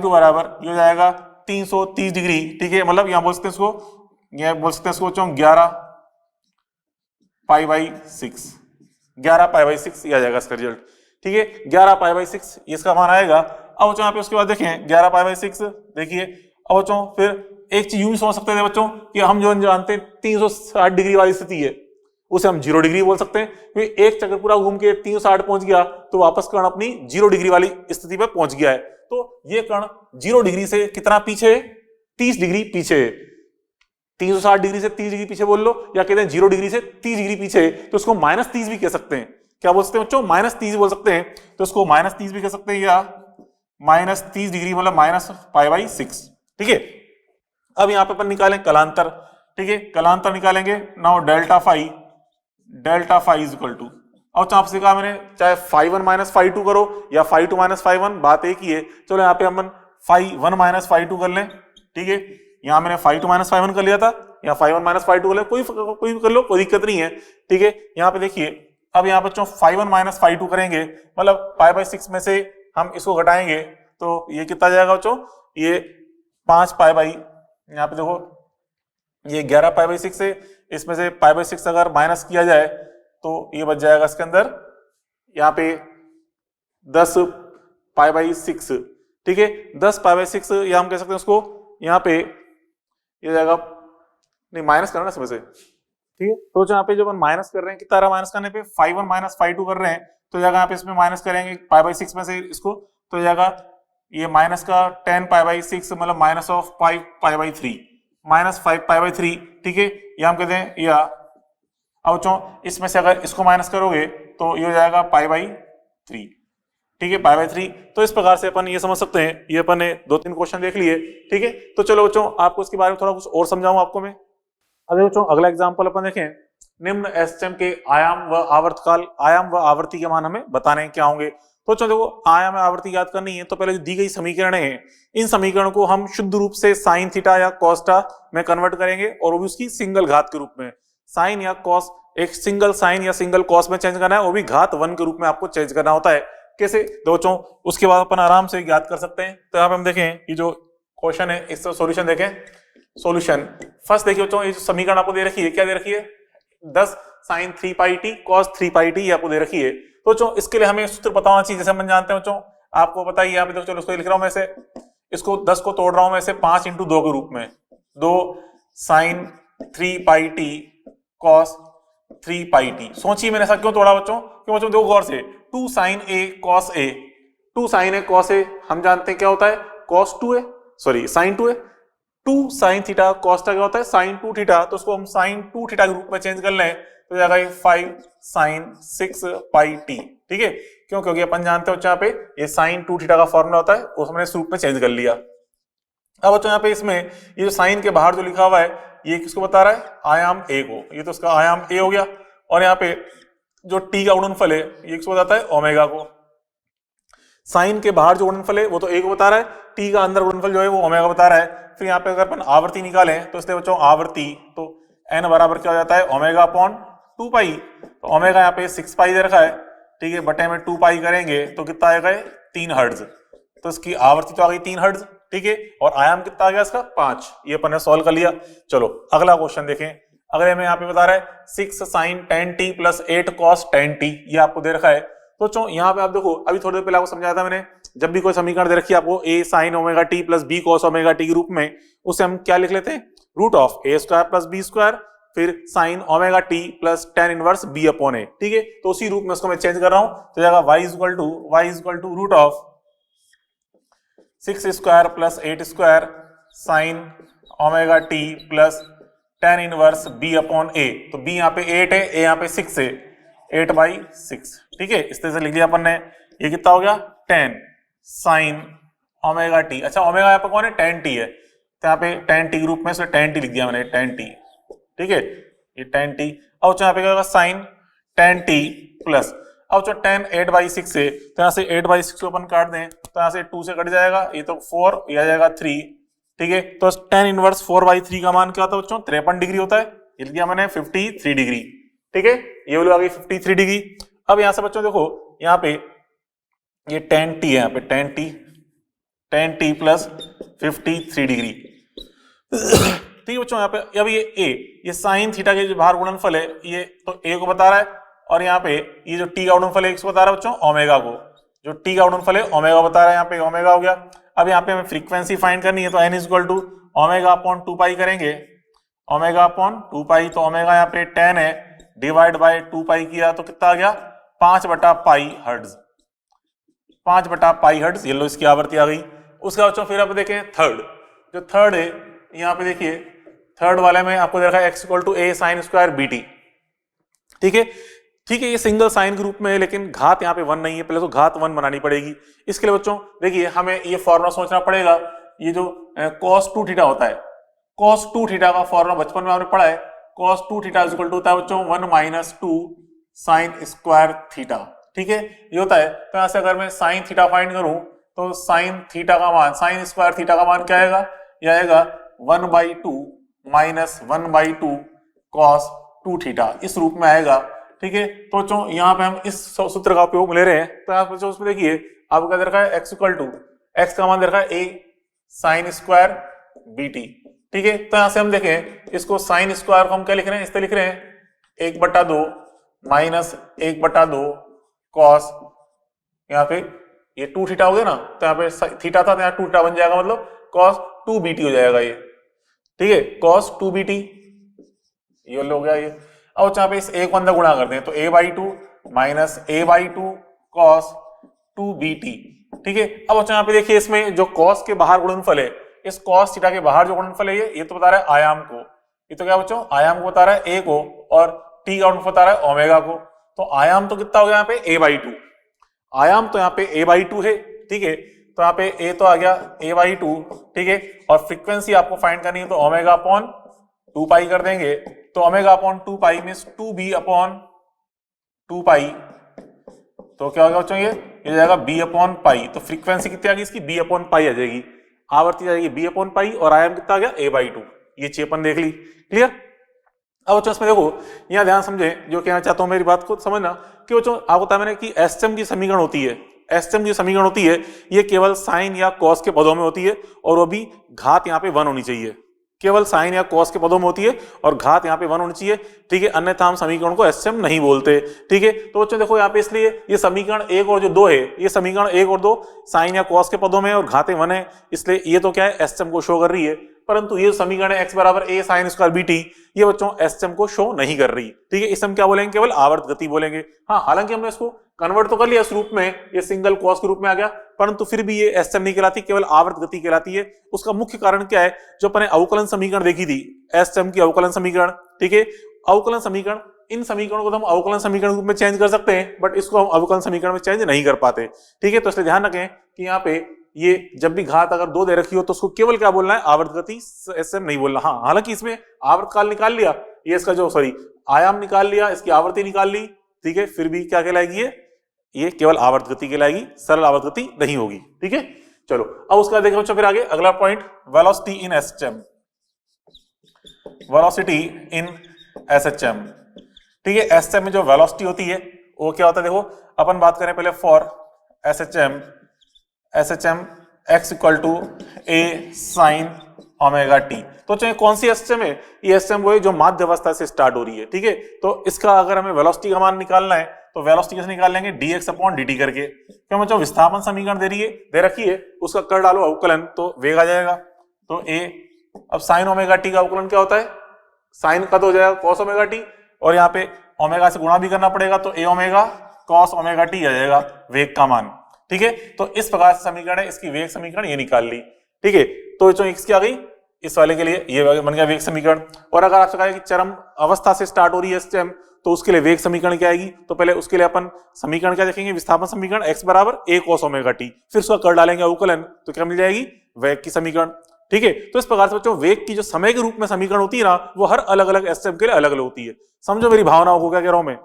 [SPEAKER 1] बराबर ये हो जाएगा 330 डिग्री, ठीक है। मतलब यहाँ बोल सकते हैं इसको 11 π/6, 11 π/6 आ जाएगा इसका रिजल्ट, ठीक है। 11 π/6 इसका मान आएगा। अब बच्चों यहाँ पे उसके बाद देखें 11 π/6 देखिए। अब बच्चों फिर एक चीज यूं भी समझ सकते थे बच्चों कि हम जो जानते हैं 360 डिग्री वाली स्थिति है उसे हम 0 डिग्री बोल सकते हैं, क्योंकि एक चक्कर पूरा घूम के 360 पहुंच गया तो वापस कण अपनी 0 डिग्री वाली स्थिति पे पहुंच गया है। तो ये कण 0 डिग्री से कितना पीछे है 30 डिग्री पीछे है, 360 डिग्री से 30 डिग्री पीछे बोल लो, या कहते हैं 0 डिग्री से 30 डिग्री पीछे, तो उसको -30 भी कह सकते हैं। क्या बोल सकते हैं बच्चों -30 बोल सकते हैं, तो उसको -30 भी कह सकते हैं, या -30 डिग्री मतलब -π/6, ठीक है। अब यहाँ पे अपन निकालें कलांतर, ठीक है, कलांतर निकालेंगे। Now delta phi is equal to, और आपसे कहा मैंने चाहे फाई 1 माइनस फाई 2 करो या फाई 2 माइनस फाई 1, बात एक ही है। चलो यहाँ पे अपन फाई 1 माइनस फाई 2 कर लें, ठीक है। यहाँ मैंने फाई 2 माइनस फाई 1 कर लिया था, या फाई 1 माइनस फाई 2 कर ले, कोई भी कर लो, कोई दिक्कत नहीं है, ठीक है। यहाँ पे देखिए अब यहाँ बच्चों फाई 1 माइनस फाई 2 करेंगे, मतलब π/6 में से हम इसको घटाएंगे तो ये कितना जाएगा बच्चों, ये 5 यहाँ पे देखो ये 11 π/6 है, इसमें से π/6 अगर माइनस किया जाए तो ये बच जाएगा इसके अंदर यहाँ पे 10 π/6, ठीक है। 10 π/6 या हम कह सकते हैं उसको यहाँ पे ये जाएगा, नहीं माइनस करना इसमें से, ठीक है। तो यहाँ पे जब हम माइनस कर रहे हैं कितना माइनस करने पे फाई 1 माइनस फाई 2 कर रहे हैं, तो जाएगा यहाँ पे इसमें माइनस करेंगे π/6 में से इसको, तो जाएगा ये माइनस का 10 π/6 मतलब माइनस ऑफ 5 π/3, माइनस 5 π/3, ठीक है। ये हम कहते हैं या अब इसमें से अगर इसको माइनस करोगे तो ये हो जाएगा π/3, ठीक है, π/3। तो इस प्रकार से अपन ये समझ सकते हैं, ये अपन ने 2-3 क्वेश्चन देख लिए, ठीक है। तो चलो बच्चों आपको इसके बारे में थोड़ा कुछ और समझाऊं आपको मैं। अब बच्चों अगला एग्जांपल अपन देखें, निम्न एसएचएम के आयाम व आवर्ती के मान हमें बताने क्या होंगे। तो चलो देखो आयाम आवर्ती याद करनी है, तो पहले जो दी गई समीकरण है इन समीकरणों को हम शुद्ध रूप से साइन थीटा या कॉस थीटा में कन्वर्ट करेंगे, और वो भी उसकी सिंगल घात के रूप में। साइन या कॉस एक सिंगल साइन या सिंगल कॉस में चेंज करना है, वो भी घात 1 के रूप में आपको चेंज करना होता है। कैसे दोस्तों, उसके बाद अपन आराम से याद कर सकते हैं। तो यहाँ पे हम देखें ये जो क्वेश्चन है इसका सॉल्यूशन देखें। सॉल्यूशन फर्स्ट देखिए बच्चों, ये जो समीकरण आपको दे रखी है, क्या दे रखी है 10 sin 3πt cos 3πt आपको दे रखी है। तो बच्चों इसके लिए हमें सूत्र पता होना चाहिए, जैसे हम जानते हैं बच्चों, आपको पता ही है, यहाँ पे चलो उसको लिख रहा हूं मैं, से इसको 10 को तोड़ रहा हूं मैं इसे 5 इंटू 2 के रूप में, 2 sign 3 pi T cos 3 pi T. सोचिए मैंने ऐसा क्यों तोड़ा बच्चों? क्यों बच्चों देखो गौर से, 2 sign A cos A, 2 sign A cos A हम जानते हैं क्या होता है, कॉस 2 ए, सॉरी साइन 2 ए, 2 साइन थीटा कॉस थीटा क्या होता है, साइन 2 थीटा, तो उसको हम साइन 2 थीटा के रूप में चेंज कर लें तो जाएगा 5 साइन 6 पाई टी। ठीक है, क्यों? क्योंकि अपन जानते हो यहाँ पे ये साइन 2 थीटा का फॉर्मूला होता है, उसको हमने इस रूप में चेंज कर लिया। अब बच्चों यहाँ पे इसमें ये जो साइन के बाहर जो लिखा हुआ है ये किसको बता रहा है, आयाम ए को, ये तो उसका आयाम ए हो गया। और यहाँ पे जो टी का गुणनफल है ये किसको बताता है, ओमेगा को। साइन के बाहर जो गुणनफल है वो तो ए को बता रहा है, टी का अंदर गुणनफल जो है वो ओमेगा बता रहा है। फिर यहाँ पे अगर अपन आवर्ती निकालें तो इसलिए बच्चों आवर्ती तो एन बराबर क्या हो जाता है, ओमेगा अपॉन 2 पाई। तो ओमेगा यहाँ पे 6 पाई दे रखा है, ठीक है, बटे में 2 पाई करेंगे तो कितना आएगा, 3 हर्ट्ज। तो इसकी आवर्ती तो आ गई 3 हर्ट्ज, ठीक है, और आयाम कितना आ गया इसका, 5। ये अपन ने सॉल्व कर लिया। चलो अगला क्वेश्चन देखें। अगर हमें यहाँ पे बता रहा है 6 sign 10t plus 8 cos 10t, ये आपको दे रखा है। तो चलो यहाँ पे आप देखो, अभी थोड़ी देर पहले आपको समझाया था मैंने, जब भी कोई समीकरण दे रखी है आपको a sine omega t plus b cos omega t के रूप में, उसे हम क्या लिख लेते हैं, root of a square plus b square, फिर sine omega t plus tan inverse b upon a। ठीक है, तो उसी रूप में उसको मैं चेंज कर रहा हूं, तो जाएगा y equal to root of 6 square plus 8 square sine omega t plus tan inverse b upon a। तो b यहाँ पे 8 है, a यहाँ पे 6 है, 8/6। ठीक है, इस तरह से लिख लिया अपन ने। ये कितना हो गया, 10 साइन ओमेगा टी। अच्छा ओमेगा यहाँ पे कौन है, tan t है, तो यहाँ पे tan t के रूप में इसलिए tan t लिख दिया मैंने, tan t। ठीक है, ये tan t। अब यहाँ पे क्या होगा, साइन tan t प्लस, अब जो tan 8/6 है तो यहाँ से 8/6 को अपन काट दें तो यहाँ से 2 से कट जाएगा, ये तो 4, ये आ जाएगा 3। ठीक है, तो tan इनवर्स 4/3 का मान क्या होता है बच्चों, 53 डिग्री होता है। ये लिख दिया मैंने 53 डिग्री। ठीक है, ये वाली आ गई 53 डिग्री। अब यहाँ से बच्चों देखो, यहाँ पे ये tan t है, यहाँ पे tan t प्लस 53 डिग्री। ठीक है बच्चों, यहाँ पे अब ये साइन थीटा के जो बाहर गुणनफल है ये तो a को बता रहा है, और यहाँ पे ये जो t का गुणनफल है किसको बता रहा है बच्चों, ओमेगा को। जो t का गुणनफल है ओमेगा बता रहा है, यहाँ पे ओमेगा हो गया। अब यहाँ पे हमें फ्रीक्वेंसी फाइंड करनी है, तो n equal to omega upon 2 pi करेंगे, ओमेगा अपॉन 2 पाई। तो ओमेगा यहाँ पे 10 है, डिवाइड बाय 2 पाई किया तो कितना आ गया, 5/पाई हर्ट्ज, 5/पाई हर्ट्ज। ये लो इसकी आवृत्ति आ गई। उसका बच्चों फिर आप देखें थर्ड, जो थर्ड है यहाँ पे देखिए, थर्ड वाले में आपको देखा x equal to a sine square bt। ठीक है, ठीक है, ये सिंगल साइन के रूप में है, लेकिन घात यहाँ पे 1 नहीं है, पहले तो घात 1 बनानी पड़ेगी। इसके लिए बच्चों देखिए हमें ये फॉर्मूला सोचना पड़ेगा, ये जो cos 2 थीटा होता है, cos 2 थीटा का फॉर्मूला बचपन में आपने पढ़ा है, cos 2 थीटा इक्वल टू होता है बच्चों 1 - 2 साइन स्क्वायर थीटा। ठीक है, ये होता है। तो यहाँ से अगर मैं साइन थीटा फाइंड करूं तो साइन थीटा का मान, साइन स्क्वायर थीटा का मान क्या आएगा, ये आएगा 1/2 माइनस 1/2 कॉस 2 थीटा, इस रूप में आएगा। ठीक है, तो बच्चों यहाँ पे हम इस सूत्र का उपयोग ले रहे हैं। तो आप बच्चों उसमें देखिए आपको क्या दे रखा है, x इक्वल टू, x का मान दे रखा है a साइन स्क्वायर bt। ठीक है, तो यहाँ से हम देखें इसको साइन स्क्वायर को हम क्या लिख रहे हैं, इस तरह लिख रहे हैं 1/2 माइनस 1/2 कॉस, यहाँ पे ये 2 थीटा हो गया ना, तो यहाँ पे थीटा था तो यहाँ 2 थीटा बन जाएगा, मतलब cos 2 bt हो जाएगा ये। ठीक है, cos 2 bt ये हो गया ये। अब यहाँ पे इस a को अंदर गुणा करते हैं तो a/2 minus a/2 cos 2 bt। ठीक है, अब यहाँ पे देखिए इसमें जो cos के बाहर गुणनफल है, इस cos थीटा के बाहर जो गुणनफल है ये तो बता रहा है आयाम को, ये तो क्या बच्चों, आयाम को बता रहा है a को, और t का गुणनफल बता रहा है ओमेगा को। तो आयाम तो कितना हो गया यहाँ पे a/2, आयाम तो यहाँ पे a/2 है। ठीक है, तो यहाँ पे a तो आ गया a/2। ठीक है, और फ्रीक्वेंसी आपको फाइंड करनी है तो ओमेगा अपॉन 2 पाई कर देंगे, तो ओमेगा अपॉन 2 पाई मीन्स 2b अपॉन 2 पाई। तो क्या होगा बच्चों, ये जाएगा b अपॉन पाई। तो फ्रीक्वेंसी कितनी आ गई इसकी, b अपॉन पाई आ जाएगी, आवर्ती जाएगी b अपॉन पाई, और आयाम कितना आ गया a/2। ये चीज अपन देख ली, क्लियर। अब बच्चों इसमें देखो यहाँ ध्यान समझे, जो कहना चाहता हूं मेरी बात को समझना, कि बच्चों आपको बताया मैंने कि एसएम की समीकरण होती है, एसएम की समीकरण होती है ये केवल साइन या कॉस के पदों में होती है, और वो भी घात यहाँ पे 1 होनी चाहिए। केवल साइन या कॉस के पदों में होती है और घात यहाँ पे 1 होनी चाहिए, ठीक है, अन्यथा हम समीकरण को एसएम नहीं बोलते, ठीक है। तो बच्चों देखो यहाँ पे इसलिए ये समीकरण 1 और जो 2 है, ये समीकरण 1 और 2 साइन या कॉस के पदों में और घातें 1 है, इसलिए ये तो क्या है एसएम को शो कर रही है, परंतु ये समीकरण है x बराबर a साइन स्क्वायर बीटी, ये बच्चों एसएम को शो नहीं कर रही, ठीक है। इसे हम क्या बोलेंगे, केवल आवर्त गति बोलेंगे। हाँ, हालांकि हमने इसको कन्वर्ट तो कर लिया इस रूप में, ये सिंगल कॉस के रूप में आ गया, परंतु फिर भी ये एसएम नहीं कहलाती, केवल आवर्त गति कहलाती है। उसका मुख्य कारण क्या है, जो अपने अवकलन समीकरण देखी थी, एसएम की अवकलन समीकरण, ठीक है, अवकलन समीकरण, इन समीकरणों को तो हम अवकलन समीकरण के रूप में चेंज कर सकते हैं, बट इसको हम अवकलन समीकरण में चेंज नहीं कर पाते, ठीक है। तो इसलिए ध्यान रखें कि यहाँ पे ये जब भी घात अगर 2 दे रखी हो तो उसको केवल क्या बोलना है, आवर्त गति, एसएम नहीं बोलना। हाँ, हालांकि इसमें आवर्त काल निकाल लिया, ये इसका जो आयाम निकाल लिया, इसकी आवर्ती निकाल ली, ठीक है, फिर भी क्या कहलाएगी ये केवल आवर्त गति कहलाएगी, सरल आवर्त गति नहीं होगी, ठीक है। चलो अब उसका देखें बच्चों, फिर आगे अगला पॉइंट, वेलोसिटी इन एसएचएम, वेलोसिटी इन एसएचएम, ठीक है। एसएचएम में जो वेलोसिटी होती है वो क्या होता है, देखो अपन बात करें पहले for SHM, SHM x equal to a sine omega t. तो चाहे कौन सी एसएचएम है, ये एसएचएम वो है जो माध्य अवस्था से स्टार्ट हो रही है, ठीक है। तो इसका अगर हमें वेलोसिटी का मान निकालना है तो वेलोसिटी कैसे निकाल लेंगे, dx अपॉन dt करके, क्यों बच्चों विस्थापन समीकरण दे रखी है, उसका कर डालो अवकलन तो वेग आ जाएगा। तो a, अब साइन ओमेगा टी का अवकलन क्या होता है, साइन का तो हो जाएगा कॉस ओमेगा टी, और यहाँ पे ओमेगा से गुणा भी करना पड़ेगा, तो a omega cos omega t आ जाएगा वेग का मान, ठीक है। तो इस प्रकार से समीकरण है, इसकी वेग समीकरण ये निकाल ली, ठीक है। तो जो x क्या गई, इस वाले के लिए ये बन गया वेग समीकरण। और अगर आपसे कहा कि चरम अवस्था से स्टार्ट हो रही है एसएचएम, तो उसके लिए वेग समीकरण क्या आएगी, तो पहले उसके लिए अपन समीकरण क्या देखेंगे, विस्थापन समीकरण x बराबर a cos ओमेगा टी, फिर उसका कर डालेंगे अवकलन, तो क्या मिल जाएगी, वेग की समीकरण, ठीक है। तो इस प्रकार से बच्चों वेग की जो समय के रूप में समीकरण होती है ना, वो हर अलग अलग एसएचएम के लिए अलग अलग होती है। समझो मेरी भावनाओं को, क्या कह रहा हूं मैं,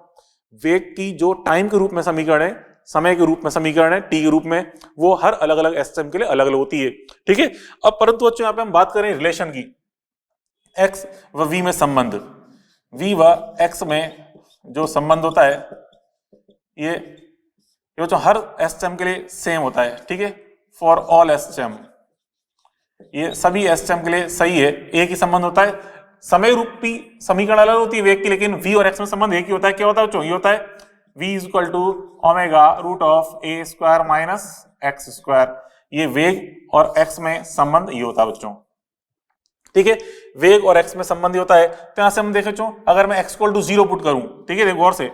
[SPEAKER 1] वेग की जो टाइम के रूप में समीकरण है, समय के रूप में समीकरण है, टी के रूप में, वो हर अलग अलग एसएचएम के लिए अलग अलग होती है, ठीक है। अब परंतु बच्चों यहाँ पे हम बात करें रिलेशन की, x व v में संबंध, v व x में जो संबंध होता है ये बच्चों हर एसएचएम के लिए सेम होता है, ठीक है, फॉर ऑल एसएचएम, ये सभी एसएचएम के लिए सही है, एक ही संबंध होता है। समय रूपी समीकरण अलग होती है वेग की, लेकिन v और x में संबंध एक ही होता है। क्या होता है बच्चों, ये होता है v is equal to omega root of a square minus x square, ये वेग और x में संबंध ये होता है बच्चों, ठीक है। वेग और x में संबंध होता है। तो यहां से हम देखें बच्चों, अगर मैं x इक्वल टू 0 पुट करूं, ठीक है, देखो गौर से,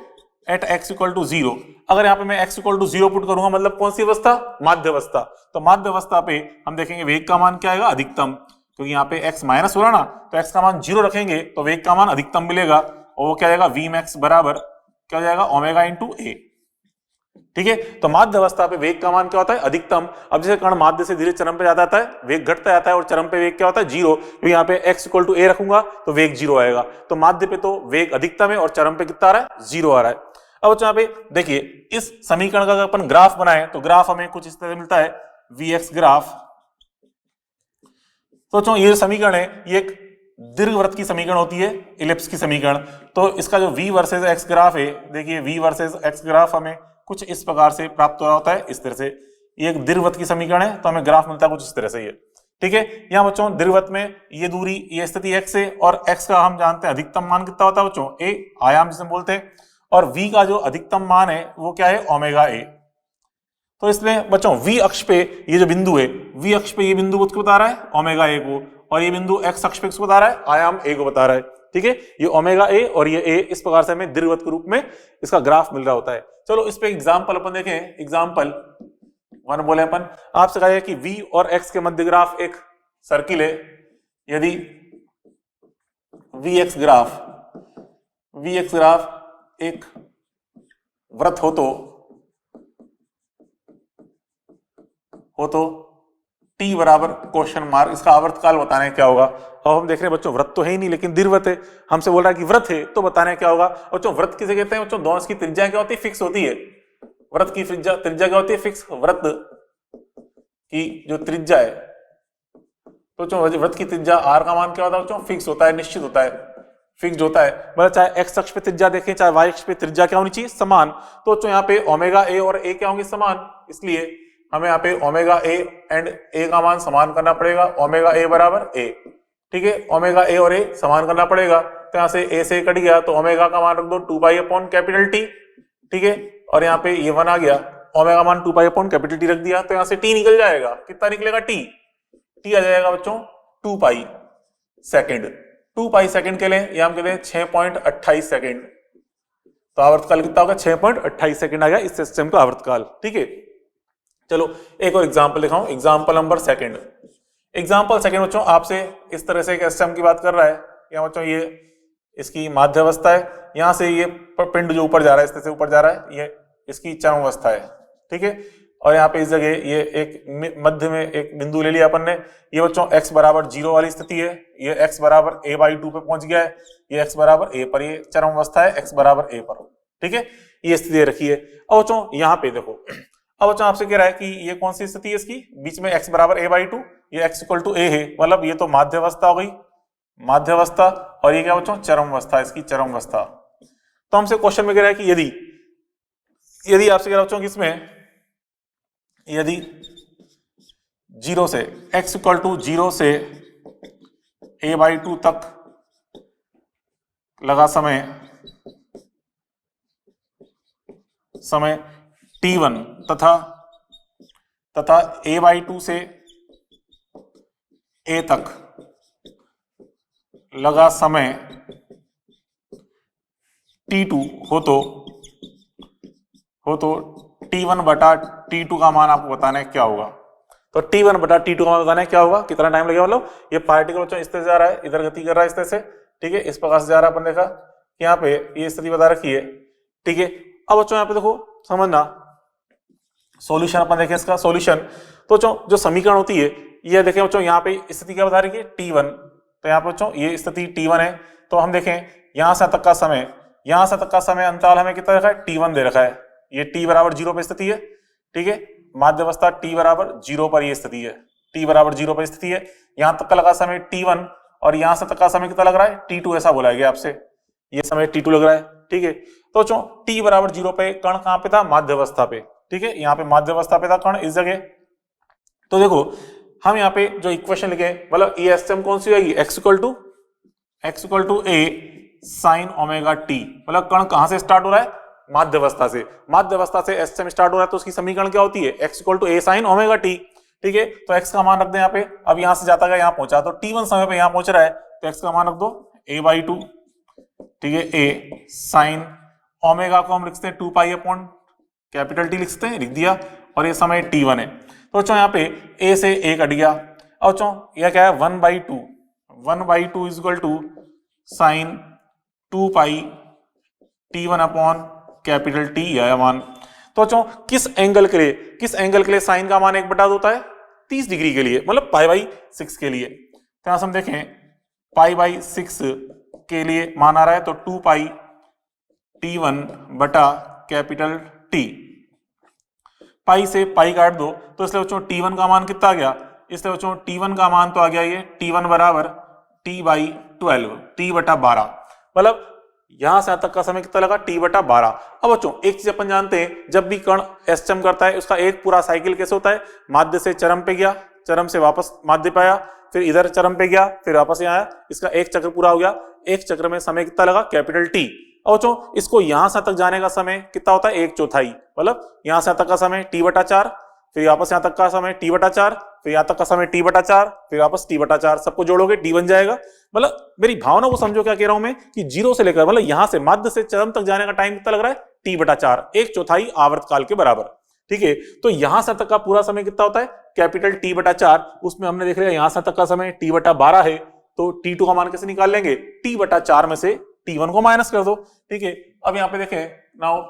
[SPEAKER 1] एट x इक्वल टू 0, अगर यहाँ पे मैं x इक्वल टू 0 पुट करूंगा, मतलब कौन सी अवस्था, माध्य अवस्था, तो माध्य अवस्था पे हम देखेंगे वेग का मान क्या आएगा, अधिकतम, क्योंकि यहाँ पे x माइनस हो रहा ना, तो x का मान 0 रखेंगे तो वेग का मान अधिकतम मिलेगा, और वो क्या आएगा, v max बराबर क्या हो जाएगा, ओमेगा इंटू a, ठीक है। तो माध्य अवस्था पे वेग का मान क्या होता है, अधिकतम। अब जैसे कण माध्य से धीरे चरम पे जाता है, वेग घटता जाता है, और चरम पे वेग क्या होता है, 0, तो यहाँ पे x इक्वल टू a रखूंगा तो वेग 0 आएगा। तो माध्य पे तो वेग अधिकतम है और चरम पे कितना आ रहा है, 0 आ रहा है। अब यहाँ पे देखिए, इस समीकरण का अगर अपन ग्राफ बनाए तो ग्राफ हमें कुछ इस तरह मिलता है, vx ग्राफ। तो ये समीकरण है, ये एक दीर्घवृत्त की समीकरण होती है, इलिप्स की समीकरण। तो इसका जो v वर्सेस x ग्राफ है, देखिए v वर्सेस x ग्राफ हमें कुछ इस प्रकार से प्राप्त हो रहा होता है, इस तरह से। ये एक दीर्घवृत्त की समीकरण है, तो हमें ग्राफ मिलता है कुछ इस तरह से, ये ठीक है। यहाँ बच्चों दीर्घवृत्त में ये दूरी, ये स्थिति x है, और x का हम जानते हैं अधिकतम मान कितना होता है बच्चों, a, आयाम जिसे बोलते हैं, और v का जो अधिकतम मान है वो क्या है, ओमेगा a। तो इसमें बच्चों v अक्ष पे ये जो बिंदु है, v अक्ष पे ये बिंदु को बता रहा है ओमेगा a को, और ये बिंदु x अक्ष पे बता रहा है, आयाम a को बता रहा है, ठीक है। ये ओमेगा a और ये a, इस प्रकार से हमें दीर्घवृत्त के रूप में इसका ग्राफ मिल रहा होता है। चलो इस पे एग्जांपल अपन देखें, एग्जांपल 1 बोले अपन, आपसे कहा है कि v और x के मध्य ग्राफ एक सर्किल है, यदि vx ग्राफ एक वृत्त हो तो t बराबर क्वेश्चन मार्क, इसका आवर्तकाल बताना है क्या होगा। अब हम देख रहे हैं बच्चों वृत्त तो है ही नहीं, लेकिन दीर्घवृत्त है, हमसे बोल रहा है कि वृत्त है, तो बताना है क्या होगा। बच्चों वृत्त किसे कहते हैं बच्चों, दोनों की त्रिज्या क्या होती है, फिक्स होती है। वृत्त की त्रिज्या क्या होती है, फिक्स। वृत्त की जो त्रिज्या है, तो बच्चों वृत्त की त्रिज्या r का मान क्या होता है बच्चों, फिक्स होता है, निश्चित होता है, फिक्स्ड होता है। मतलब चाहे x अक्ष पे त्रिज्या देखें, चाहे y अक्ष पे त्रिज्या क्या होनी चाहिए, समान। तो बच्चों यहाँ पे ओमेगा a और a क्या होंगे, समान, इसलिए हमें यहाँ पे ओमेगा a एंड a का मान समान करना पड़ेगा, ओमेगा a बराबर a। ठीक है, ओमेगा ए और ए समान करना पड़ेगा, तो यहाँ से ए से कट गया तो ओमेगा का मान रख दो 2 पाई अपॉन कैपिटल टी, ठीक है, और यहाँ पे ये 1 आ गया, ओमेगा मान 2 पाई अपॉन कैपिटल टी रख दिया, तो यहाँ से टी निकल जाएगा, कितना निकलेगा टी आ जाएगा बच्चों 2 पाई सेकेंड। 2 पाई सेकेंड के लिए ये हम कहते हैं 6.28 सेकेंड, तो आवर्तकाल कितना होगा 6.28 सेकेंड आ गया इस सिस्टम का आवर्तकाल। ठीक है, चलो एक और एग्जांपल दिखाऊं, example number second. Example second बच्चों आपसे इस तरह से एक सिस्टम की बात कर रहा है, या बच्चों ये इसकी माध्यावस्था है, यहां से ये पिंड जो ऊपर जा रहा है, इस तरह से ऊपर जा रहा है, ये इसकी चरम अवस्था है। ठीक है, और यहाँ पे इस जगह ये एक मध्य में एक बिंदु ले लिया अपन ने, ये बच्चों x बराबर 0 वाली स्थिति है, ये x बराबर a/2 पे पहुंच गया है, ये x बराबर a पर, ये चरम अवस्था है x बराबर a पर। ठीक है, ये स्थिति रखी है। अब बच्चों यहाँ पे देखो, अब बच्चों आपसे कह रहा है कि ये कौन सी स्थिति है इसकी, बीच में x बराबर a/2, ये x इक्वल टू a है, मतलब ये तो माध्यावस्था हो गई, माध्यावस्था, और ये क्या बच्चों चरम अवस्था, इसकी चरम अवस्था। तो हमसे क्वेश्चन में कह रहा है कि यदि आपसे कह रहा है बच्चों कि इसमें यदि 0 से x इक्वल टू 0 से a/2 तक लगा समय t1 तथा a/2 से a तक लगा समय t2 हो तो t1 बटा t2 का मान आपको बताना है क्या होगा। तो t1 बटा t2 का मान बताना है क्या होगा, कितना टाइम लगेगा, मतलब ये पार्टिकल बच्चों इस तरह से जा रहा है, इधर गति कर रहा है इस तरह से। ठीक है, इस प्रकार से जा रहा है, अपन देखा कि यहाँ पे ये स्थिति बता रखी है। ठीक है, अब बच्चों यहाँ पे देखो समझना, सॉल्यूशन अपन देखें इसका सॉल्यूशन। तो बच्चों जो समीकरण होती है ये देखें बच्चों, यहाँ पे स्थिति क्या बता रही है t1, तो यहाँ पे बच्चों ये स्थिति t1 है, तो हम देखें यहाँ से तक का समय अंतराल हमें कितना रखा है, t1 दे रखा है, ये t बराबर 0 पे स्थिति है। ठीक है, माध्यावस्था t बराबर 0 पर ये स्थिति है, t बराबर 0 पर स्थिति है, यहां तक का लगा समय t1 और यहां से तक का समय कितना लग रहा है t2, ऐसा बोला गया आपसे, ये समय t2 लग रहा है। ठीक है, तो बच्चों t बराबर 0 पे कण कहां पे था, माध्यावस्था पे। ठीक है, यहाँ पे माध्यावस्था पे था कण इस जगह। तो देखो हम यहाँ पे जो इक्वेशन लिखे, मतलब ये एसएम कौन सी होगी, x equal to a sine omega t, मतलब कण कहां से स्टार्ट हो रहा है, माध्यावस्था से एसएम स्टार्ट हो रहा है, तो उसकी समीकरण क्या होती है, x equal to a sine omega t। ठीक है, तो x का मान रख दे यहाँ पे, अब यहां से जाता गया यहाँ पहुंचा, तो t1 समय पे यहाँ पहुंच रहा है, तो x का मान रख दो a/2। ठीक है, a साइन ओमेगा को हम लिखते हैं 2 पाई अपॉन कैपिटल T लिखते हैं, लिख दिया, और ये समय t1 है। तो बच्चों यहाँ पे a से a कट गया, अब बच्चों यह क्या है 1/2 is equal to sine 2 pi t1 upon capital T आया मान। तो बच्चों किस एंगल के लिए साइन का मान 1/2 होता है, 30 डिग्री के लिए, मतलब π/6 के लिए। तो यहां से हम देखें π/6 के लिए मान आ रहा है, तो 2 पाई t1 बटा कैपिटल T, पाई से पाई काट दो, तो इसलिए बच्चों t1 का मान कितना आ गया, इसलिए बच्चों t1 का मान तो आ गया ये t1 बराबर t/12, t/12, मतलब यहां से तक का समय कितना लगा, t/12। अब बच्चों एक चीज अपन जानते हैं, जब भी कण एसएम करता है उसका एक पूरा साइकिल कैसे होता है, माध्य से चरम पे गया, चरम से वापस माध्य पे आया, फिर इधर चरम पे गया, फिर वापस यहाँ आया, इसका एक चक्र पूरा हो गया। एक चक्र में समय कितना लगा, कैपिटल T। अब बच्चों इसको यहां से तक जाने का समय कितना होता है, 1/4, मतलब यहां से तक का समय t/4, फिर वापस यहाँ तक का समय t/4, फिर यहाँ तक का समय t/4, फिर वापस t/4, सबको जोड़ोगे t बन जाएगा। मतलब मेरी भावना को समझो क्या कह रहा हूं मैं, कि 0 से लेकर मतलब यहां से माध्य से चरम तक जाने का टाइम कितना लग रहा है, t/4, 1/4 आवर्तकाल के बराबर। ठीक है, तो यहां से तक का पूरा समय कितना होता है, कैपिटल t/4, उसमें हमने देख लिया यहां से तक का समय t/12 है, तो t2 का मान कैसे निकाल लेंगे, t/4 में से t1 को माइनस कर दो। ठीक है, अब यहाँ पे देखें नाउ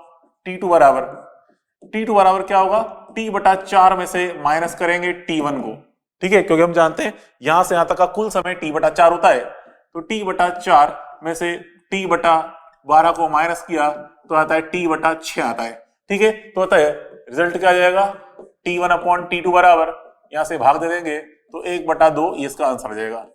[SPEAKER 1] t2 बराबर क्या होगा, t/4 में से माइनस करेंगे t1 को। ठीक है, क्योंकि हम जानते हैं यहां से यहां तक का कुल समय t/4 होता है, तो t/4 में से t/12 को माइनस किया तो आता है t/6 आता है। ठीक है, तो आता है रिजल्ट क्या आ जाएगा, t1 अपॉन t2 बराबर, यहां से भाग दे देंगे तो 1/2, ये इसका आंसर आ जाएगा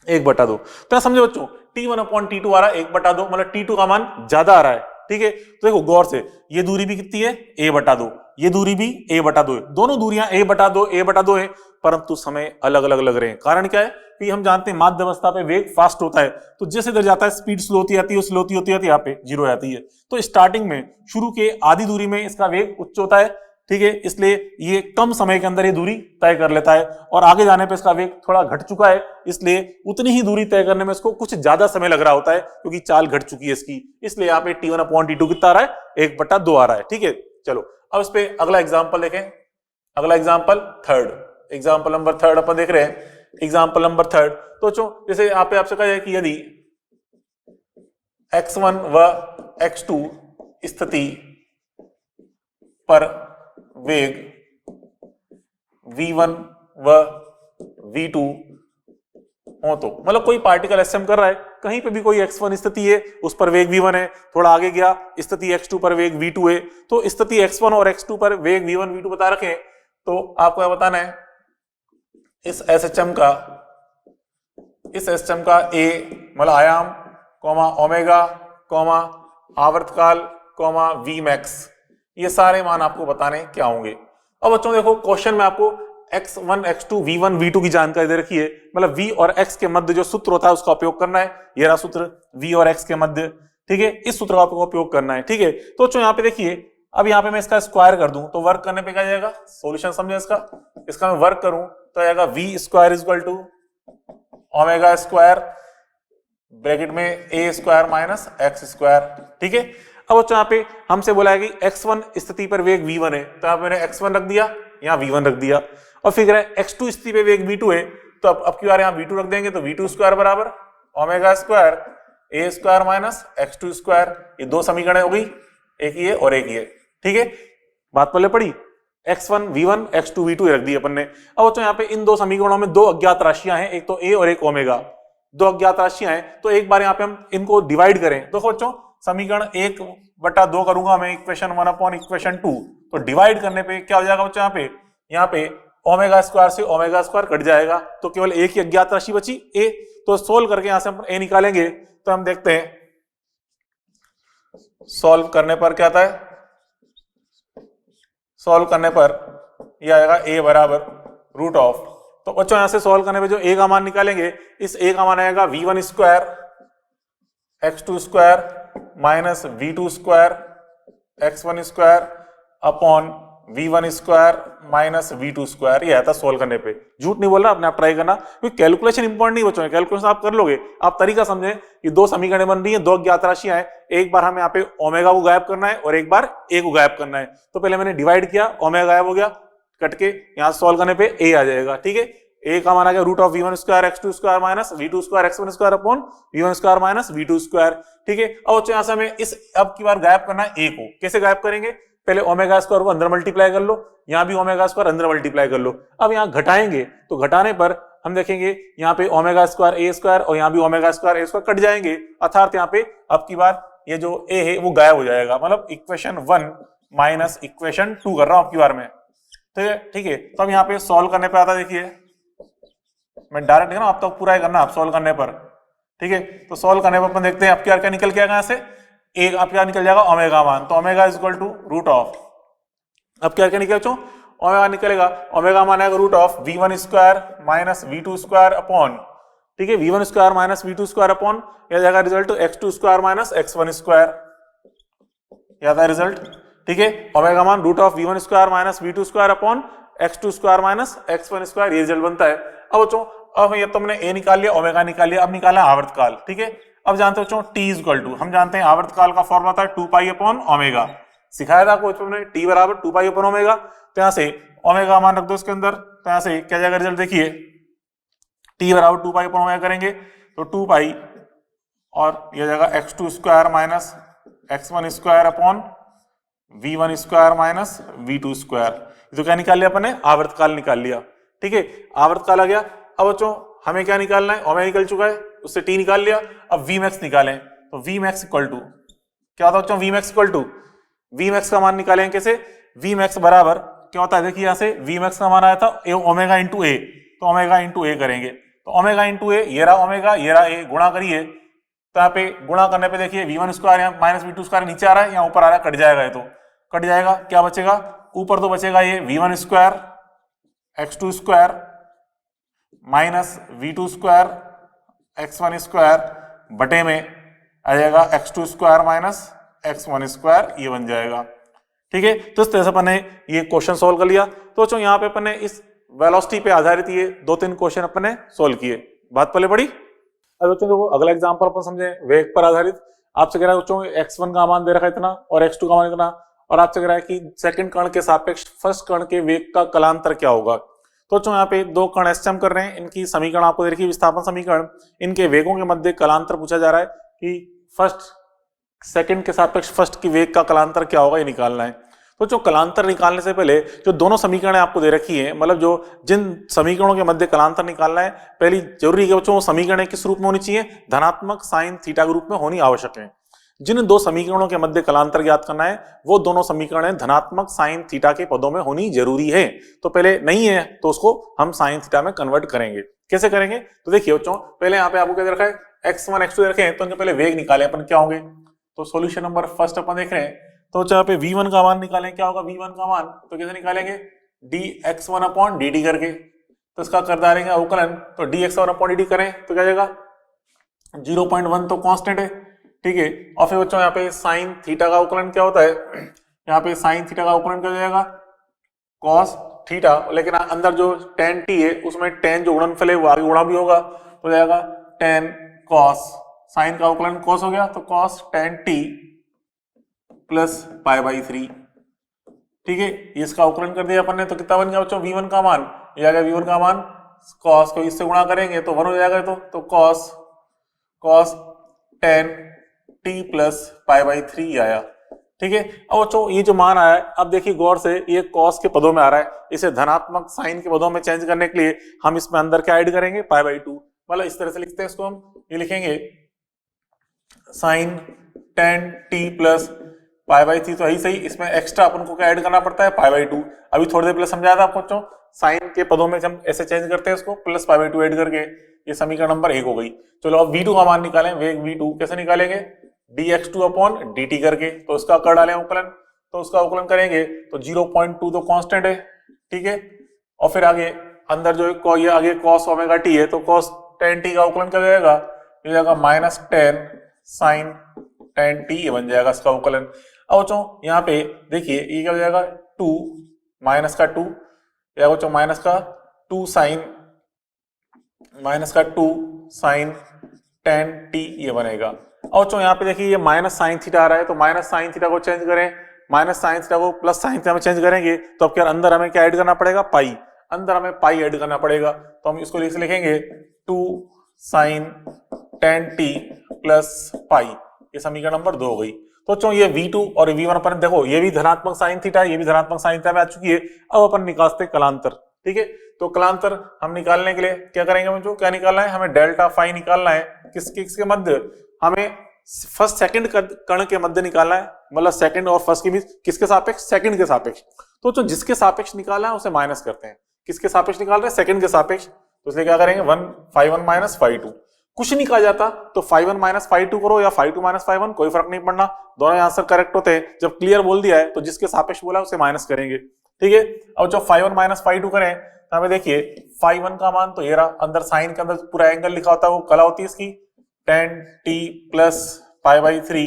[SPEAKER 1] 1/2। तो समझे बच्चों, t1 अपॉन t2 आ रहा है 1/2, मतलब t2 का मान ज्यादा आ रहा है। ठीक है, तो देखो गौर से, ये दूरी भी कितनी है, a/2, ये दूरी भी a/2 है, दोनों दूरियां a/2 है, परंतु समय अलग अलग लग रहे हैं। कारण क्या है कि हम जानते हैं माध्य अवस्था पे वेग फास्ट होता है, तो जैसे इधर जाता है स्पीड स्लो होती जाती है, स्लो होती है यहाँ पे जीरो आती है। तो स्टार्टिंग में शुरू के आधी दूरी में इसका वेग उच्च होता है, ठीक है, इसलिए ये कम समय के अंदर ये दूरी तय कर लेता है, और आगे जाने पे इसका वेग थोड़ा घट चुका है, इसलिए उतनी ही दूरी तय करने में इसको कुछ ज्यादा समय लग रहा होता है, क्योंकि चाल घट चुकी है इसकी। इसलिए यहाँ पे T1/T2 कितना आ रहा है, 1/2 आ रहा है। ठीक है, चलो अब इस पे अगला एग्जाम्पल देखें। अगला example third, example number third अपन देख रहे हैं। एग्जाम्पल नंबर थर्ड, तो जैसे यहाँ पे आपसे कहा जाए कि यदि x1 व x2 स्थिति पर वेग v1 व v2 हो, तो मतलब कोई पार्टिकल एसएम कर रहा है, कहीं पे भी कोई x1 स्थिति है, उस पर वेग v1 है, थोड़ा आगे गया स्थिति x2 पर वेग v2 है, तो स्थिति x1 और x2 पर वेग v1 v2 बता रखे, तो आपको यह बताना है इस एसएचएम का ए मतलब आयाम, ओमेगा, आवर्तकाल, वी मैक्स, ये सारे मान आपको बताने क्या होंगे। अब बच्चों देखो क्वेश्चन में आपको x1 x2 v1 v2 की जानकारी दे रखी है, मतलब v और x के मध्य जो सूत्र होता है उसका उपयोग करना है। ये रहा सूत्र v और x के मध्य, ठीक है, इस सूत्र का आपको उपयोग करना है। ठीक है, तो यहाँ पे देखिए, अब यहाँ पे मैं इसका स्क्वायर कर दूं तो वर्क करने पे क्या जाएगा, सॉल्यूशन समझे इसका मैं वर्क करूं तो आएगा v square equal to omega square bracket में a square minus x square. ठीक है, अब बच्चों यहाँ पे हमसे बोला है कि x1 स्थिति पर वेग v1 है, तो यहाँ पे मैंने x1 रख दिया, यहाँ v1 रख दिया, और फिर x2 स्थिति पे वेग v2 है, तो अब की बार यहाँ v2 रख देंगे, तो v2 स्क्वायर बराबर omega square a square minus x2 square. ये दो समीकरण हो गई, एक ये और एक ये। ठीक है, बात पहले पड़ी, x1 v1 x2 v2 रख दी अपन ने। अब बच्चों यहाँ पे इन दो समीकरणों में दो अज्ञात राशियां हैं, एक तो a और एक ओमेगा, दो अज्ञात राशियां हैं, तो एक बार यहाँ पे हम इनको डिवाइड करें। देखो बच्चों समीकरण 1/2 करूंगा मैं, इक्वेशन 1 अपॉन इक्वेशन 2, तो डिवाइड करने पे क्या हो जाएगा बच्चों, यहाँ पे ओमेगा स्क्वायर से ओमेगा स्क्वायर कट जाएगा, तो केवल एक ही अज्ञात राशि बची a। तो सोल्व करके यहां से हम a निकालेंगे, तो हम देखते हैं सॉल्व करने पर क्या आता है, सॉल्व करने पर यह आएगा a बराबर रूट ऑफ, तो बच्चों यहां से सॉल्व करने पे जो a का मान निकालेंगे, इस a का मान आएगा v1 square x2 square minus v2 square x1 square upon v1 square minus v2 square. ये आता सोल्व करने पे, झूठ नहीं बोल रहा, अपने आप ट्राई करना, क्योंकि कैलकुलेशन इंपॉर्टेंट नहीं बच्चों, कैलकुलेशन आप कर लोगे। आप तरीका समझें कि दो समीकरण बन रही है, दो अज्ञात राशियां हैं, एक बार हमें यहाँ पे ओमेगा को गायब करना है और एक बार a को गायब करना है। तो पहले मैंने डिवाइड किया, ओमेगा गायब हो गया कट के, यहाँ सोल्व करने पे a आ जाएगा। ठीक है, a का मान आ गया root of v1 square x2 square minus v2 square x1 square upon v1 square minus v2 square. ठीक है, अब यहाँ से हमें इस अब की बार गायब करना है a को, कैसे गायब करेंगे, पहले ओमेगा स्क्वायर को अंदर मल्टीप्लाई कर लो, यहाँ भी ओमेगा स्क्वायर अंदर मल्टीप्लाई कर लो। अब यहाँ घटाएंगे तो घटाने पर हम देखेंगे यहाँ पे ओमेगा स्क्वायर a स्क्वायर और यहाँ भी omega square a square cut जाएंगे, अर्थात यहाँ पे अब की बार ये जो a है वो गायब हो जाएगा, मतलब इक्वेशन 1 माइनस इक्वेशन 2 कर रहा हूं अब की बार में। ठीक है, तो अब यहाँ पे सॉल्व करने पे आता, देखिए मैं डायरेक्ट ना, आप तो पूरा ही करना आप सॉल्व करने पर। ठीक है, तो सॉल्व करने पर अपन देखते हैं अब क्या निकल के आएगा, यहाँ से एक अब क्या निकल जाएगा ओमेगा मान, तो omega is equal to root of, अब क्या निकल चो ओमेगा निकलेगा, ओमेगा मान आएगा root of v1 square minus v2 square upon, ठीक है, v1 square minus v2 square upon, यह जाएगा result x2 square minus x1 square, यह आता है रिजल्ट। ठीक है, ओमेगा मान root of v1 square minus v2 square upon x2 square minus x1 square, ये रिजल्ट बनता है। अब बच्चों अब ये तुमने a निकाल लिया, ओमेगा निकाल लिया, अब निकाला आवर्तकाल। ठीक है, अब जानते हो बच्चों t इक्वल टू, हम जानते हैं आवर्तकाल का फॉर्मूला था 2 पाई अपॉन ओमेगा, सिखाया था आपको तुमने, t बराबर 2 पाई अपॉन ओमेगा। तो यहाँ से ओमेगा मान रख दो इसके अंदर, तो यहाँ से क्या जाएगा रिजल्ट, देखिए t बराबर 2 पाई अपॉन ओमेगा करेंगे तो 2 पाई और यह जाएगा x2 square minus x1 square upon v1 square minus v2 square. तो क्या निकाल लिया अपन ने, आवर्तकाल निकाल लिया। ठीक है, आवर्तकाल आ गया। अब बच्चों हमें क्या निकालना है, ओमेगा निकल चुका है, उससे t निकाल लिया, अब v मैक्स निकालें, तो v मैक्स इक्वल टू क्या होता है बच्चों, v max equal to, v max का मान निकालेंगे कैसे, v मैक्स बराबर क्या होता है, देखिए यहाँ से v मैक्स का मान आया था ओमेगा इंटू ए, तो ओमेगा इंटू ए करेंगे, तो ओमेगा इंटू ए, ये रहा ओमेगा, ये रहा ए, गुणा करिए, तो यहाँ पे गुणा करने पे देखिए v1 स्क्वायर यहाँ माइनस v2 स्क्वायर नीचे आ रहा है, यहाँ ऊपर आ रहा है, कट जाएगा, ये तो कट जाएगा, क्या बचेगा, ऊपर तो बचेगा ये v1 square x2 square minus v2 square x1 square बटे में आ जाएगा x2 square minus x1 square, ये बन जाएगा। ठीक है, तो इस तरह से अपन ने ये क्वेश्चन सोल्व कर लिया। तो बच्चों यहाँ पे अपन ने इस वेलोसिटी पे आधारित ये 2-3 क्वेश्चन अपन ने सोल्व किए। बात पहले पड़ी। अब बच्चों देखो अगला एग्जांपल अपन समझे वेग पर आधारित। आपसे कह रहा है बच्चों x1 का मान दे रखा है इतना और x2 का मान इतना, और आपसे कह रहा है कि सेकंड कण के सापेक्ष फर्स्ट कण के वेग का कलांतर क्या होगा। तो बच्चों यहाँ पे दो कण एसएम कर रहे हैं, इनकी समीकरण आपको दे रखी है, विस्थापन समीकरण, इनके वेगों के मध्य कलांतर पूछा जा रहा है कि फर्स्ट सेकंड के सापेक्ष फर्स्ट की वेग का कलांतर क्या होगा, ये निकालना है। तो जो कलांतर निकालने से पहले जो दोनों समीकरण आपको दे रखी है, मतलब जो जिन समीकरणों के मध्य कलांतर निकालना है, पहली जरूरी है बच्चों समीकरण किस रूप में होनी चाहिए, धनात्मक साइन थीटा के रूप में होनी आवश्यक है। जिन दो समीकरणों के मध्य कलांतर ज्ञात करना है वो दोनों समीकरण धनात्मक साइन थीटा के पदों में होनी जरूरी है। तो पहले नहीं है तो उसको हम साइन थीटा में कन्वर्ट करेंगे। कैसे करेंगे, तो देखिए बच्चों पहले यहाँ पे आपको क्या दे रखा है, x1 x2 रखे हैं, तो इनके पहले वेग निकाले अपन क्या होंगे। तो सॉल्यूशन नंबर फर्स्ट अपन देख रहे हैं, तो यहाँ पे v1 का मान निकालें, क्या होगा v1 का मान, तो कैसे निकालेंगे, dx1 अपॉन dt करके, तो इसका कर डालेंगे अवकलन, तो dx1 अपॉन dt करें तो क्या जाएगा 0.1, तो कांस्टेंट है। ठीक है, और फिर बच्चों यहाँ पे साइन थीटा का अवकलन क्या होता है, यहाँ पे साइन थीटा का अवकलन क्या हो जाएगा कॉस थीटा, लेकिन अंदर जो tan t है उसमें tan जो गुणनफल है वो आगे गुणा भी होगा, तो जाएगा tan cos, साइन का अवकलन cos हो गया, तो cos tan t प्लस π/3। ठीक है, इसका अवकलन कर दिया अपन ने, तो कितना बन गया बच्चों v1 का मान, ये आ गया v1 का मान, cos को इससे गुणा करेंगे तो 1 हो जाएगा, तो cos tan t प्लस π/3 आया। ठीक है, अब बच्चों ये जो मान आया है, अब देखिए गौर से, ये cos के पदों में आ रहा है, इसे धनात्मक साइन के पदों में चेंज करने के लिए हम इसमें अंदर क्या ऐड करेंगे π/2, मतलब इस तरह से लिखते हैं इसको हम, ये लिखेंगे साइन tan t प्लस π/3, तो यही सही, इसमें एक्स्ट्रा अपन को क्या ऐड करना पड़ता है π/2। अभी थोड़ी देर पहले समझाया था आपको बच्चों, साइन के पदों में हम ऐसे चेंज करते हैं इसको, प्लस π/2 ऐड करके, ये समीकरण नंबर 1 हो गई। चलो अब v2 का मान निकालें, वेग v2 कैसे निकालेंगे, dx2 अपॉन dt करके, तो इसका कर डालें अवकलन, तो उसका अवकलन करेंगे तो 0.2 तो कांस्टेंट है। ठीक है, और फिर आगे अंदर जो ये आगे cos ओमेगा t है, तो cos tan t का अवकलन क्या हो जाएगा, ये जाएगा minus tan sin tan t, ये बन जाएगा इसका अवकलन। अब बच्चों यहाँ पे देखिए ये क्या हो जाएगा 2 माइनस का 2, या बच्चों माइनस का 2 साइन tan t, ये बनेगा। और बच्चों यहाँ पे देखिए ये माइनस साइन थीटा आ रहा है, तो माइनस साइन थीटा को चेंज करें, माइनस साइन थीटा को प्लस साइन थीटा में चेंज करेंगे, तो अब क्या अंदर हमें क्या ऐड करना पड़ेगा, पाई, अंदर हमें पाई ऐड करना पड़ेगा, तो हम इसको लिखेंगे 2 साइन tan t प्लस पाई, ये समीकरण नंबर 2 हो गई। तो बच्चों ये v2 और v1 अपन देखो, ये भी धनात्मक साइन थीटा, ये भी धनात्मक साइन थीटा में आ चुकी है। अब अपन निकालते कलांतर। ठीक है, तो कलांतर हम निकालने के लिए क्या करेंगे बच्चों, क्या निकालना है, हमें डेल्टा फाई निकालना है, किसके मध्य, हमें फर्स्ट सेकंड कण के मध्य निकालना है, मतलब सेकंड और फर्स्ट के बीच किसके सापेक्ष, सेकंड के सापेक्ष। तो जो जिसके सापेक्ष निकालना है उसे माइनस करते हैं, किसके सापेक्ष निकाल रहे हैं, सेकंड के सापेक्ष, तो इसलिए क्या करेंगे 1 माइनस 5/2, कुछ नहीं कहा जाता तो 5 माइनस 5/2 करो या 5 माइनस 5 कोई फर्क नहीं पड़ना, दोनों आंसर करेक्ट होते हैं। जब क्लियर बोल दिया है तो जिसके सापेक्ष बोला उसे माइनस करेंगे। ठीक है, अब जब 5 माइनस 5/2 करें तो हमें देखिए 5 का मान, तो ये रहा, अंदर साइन के अंदर पूरा एंगल लिखा होता है, वो कला होती है इसकी tan t प्लस π/3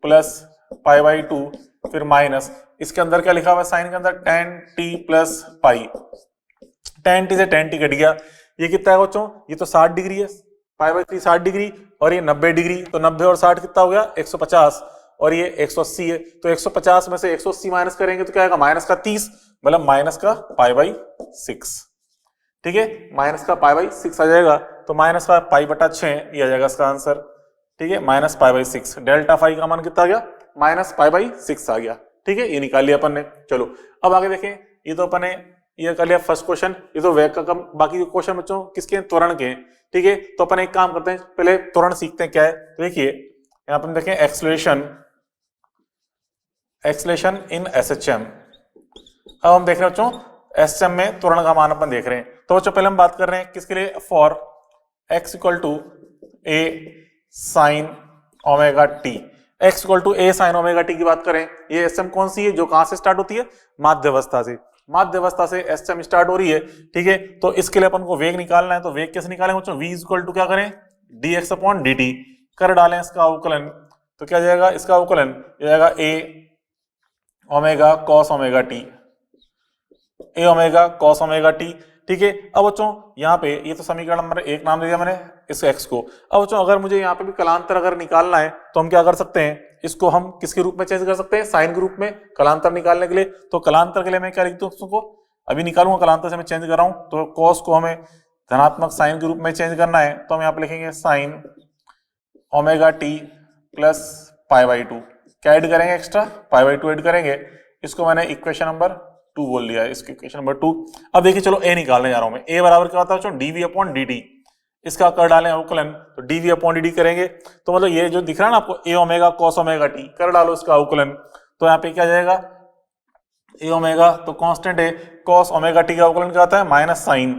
[SPEAKER 1] प्लस π/2, फिर माइनस, इसके अंदर क्या लिखा हुआ है साइन के अंदर, tan t plus pi, tan t से tan t कट गया, ये कितना है बच्चों, ये तो 60 डिग्री है, π/3 60 डिग्री और ये 90 डिग्री, तो 90 और 60 कितना हो गया 150, और ये 180 है, तो 150 में से 180 माइनस करेंगे तो क्या आएगा माइनस का 30, मतलब माइनस का π/6। ठीक है, माइनस का π/6 आ जाएगा, तो माइनस का π/6 ये आ जाएगा इसका आंसर। ठीक है, माइनस π/6, डेल्टा फाई का मान कितना आ गया, माइनस π/6 आ गया। ठीक है, ये निकाल लिया अपन ने। चलो अब आगे देखें, ये तो अपन ने ये कर लिया फर्स्ट क्वेश्चन, ये तो वेग का कम, बाकी क्वेश्चन बच्चों किसके, त्वरण के। ठीक है, तो अपन एक काम करते हैं, पहले त्वरण सीखते हैं क्या है। तो देखिए यहाँ पर देखें एक्सलेशन इन SHM। अब हम देख रहे हैं बच्चों SHM में त्वरण का मान अपन देख रहे हैं। तो बच्चों पहले हम बात कर रहे हैं किसके लिए, for x equal to a sine omega t, x equal to a sine omega t की बात करें, ये SHM कौन सी है, जो कहां से स्टार्ट होती है, माध्यावस्था से। माध्यावस्था से एसएम स्टार्ट हो रही है, ठीक है। तो इसके लिए अपन को वेग निकालना है, तो वेग कैसे निकालेंगे बच्चों, v इक्वल टू क्या करें, dx अपॉन dt कर डालें इसका अवकलन, तो क्या जाएगा इसका अवकलन जाएगा a omega cos omega T, a omega cos omega T, ठीक है। अब बच्चों यहाँ पे ये तो समीकरण नंबर 1 नाम दे दिया मैंने इस x को। अब बच्चों अगर मुझे यहाँ पे भी कलांतर अगर निकालना है तो हम क्या कर सकते हैं, इसको हम किसके रूप में चेंज कर सकते हैं, साइन के रूप में कलांतर निकालने के लिए। तो कलांतर के लिए मैं क्या लिख दूं, उसको अभी निकालूंगा, कलांतर से मैं चेंज कर रहा हूं, तो कॉस को हमें धनात्मक साइन के रूप में चेंज करना है, तो हम यहाँ पे लिखेंगे sign omega t plus pi by two, क्या ऐड करेंगे extra, pi by two add करेंगे। इसको मैंने इक्वेशन नंबर 2 बोल दिया है, इसकी इक्वेशन नंबर 2। अब देखिए चलो ए निकालने जा रहा हूं मैं, ए बराबर क्या होता है बच्चों, डीवी अपॉन डी, इसका कर डालें अवकलन, तो डीवी अपॉन डी करेंगे, तो मतलब ये जो दिख रहा है ना आपको ए ओमेगा कॉस ओमेगा टी, कर डालो इसका अवकलन, तो यहाँ पे क्या जाएगा ए ओमेगा, तो कांस्टेंट है, कॉस ओमेगा टी का अवकलन क्या होता है माइनस साइन,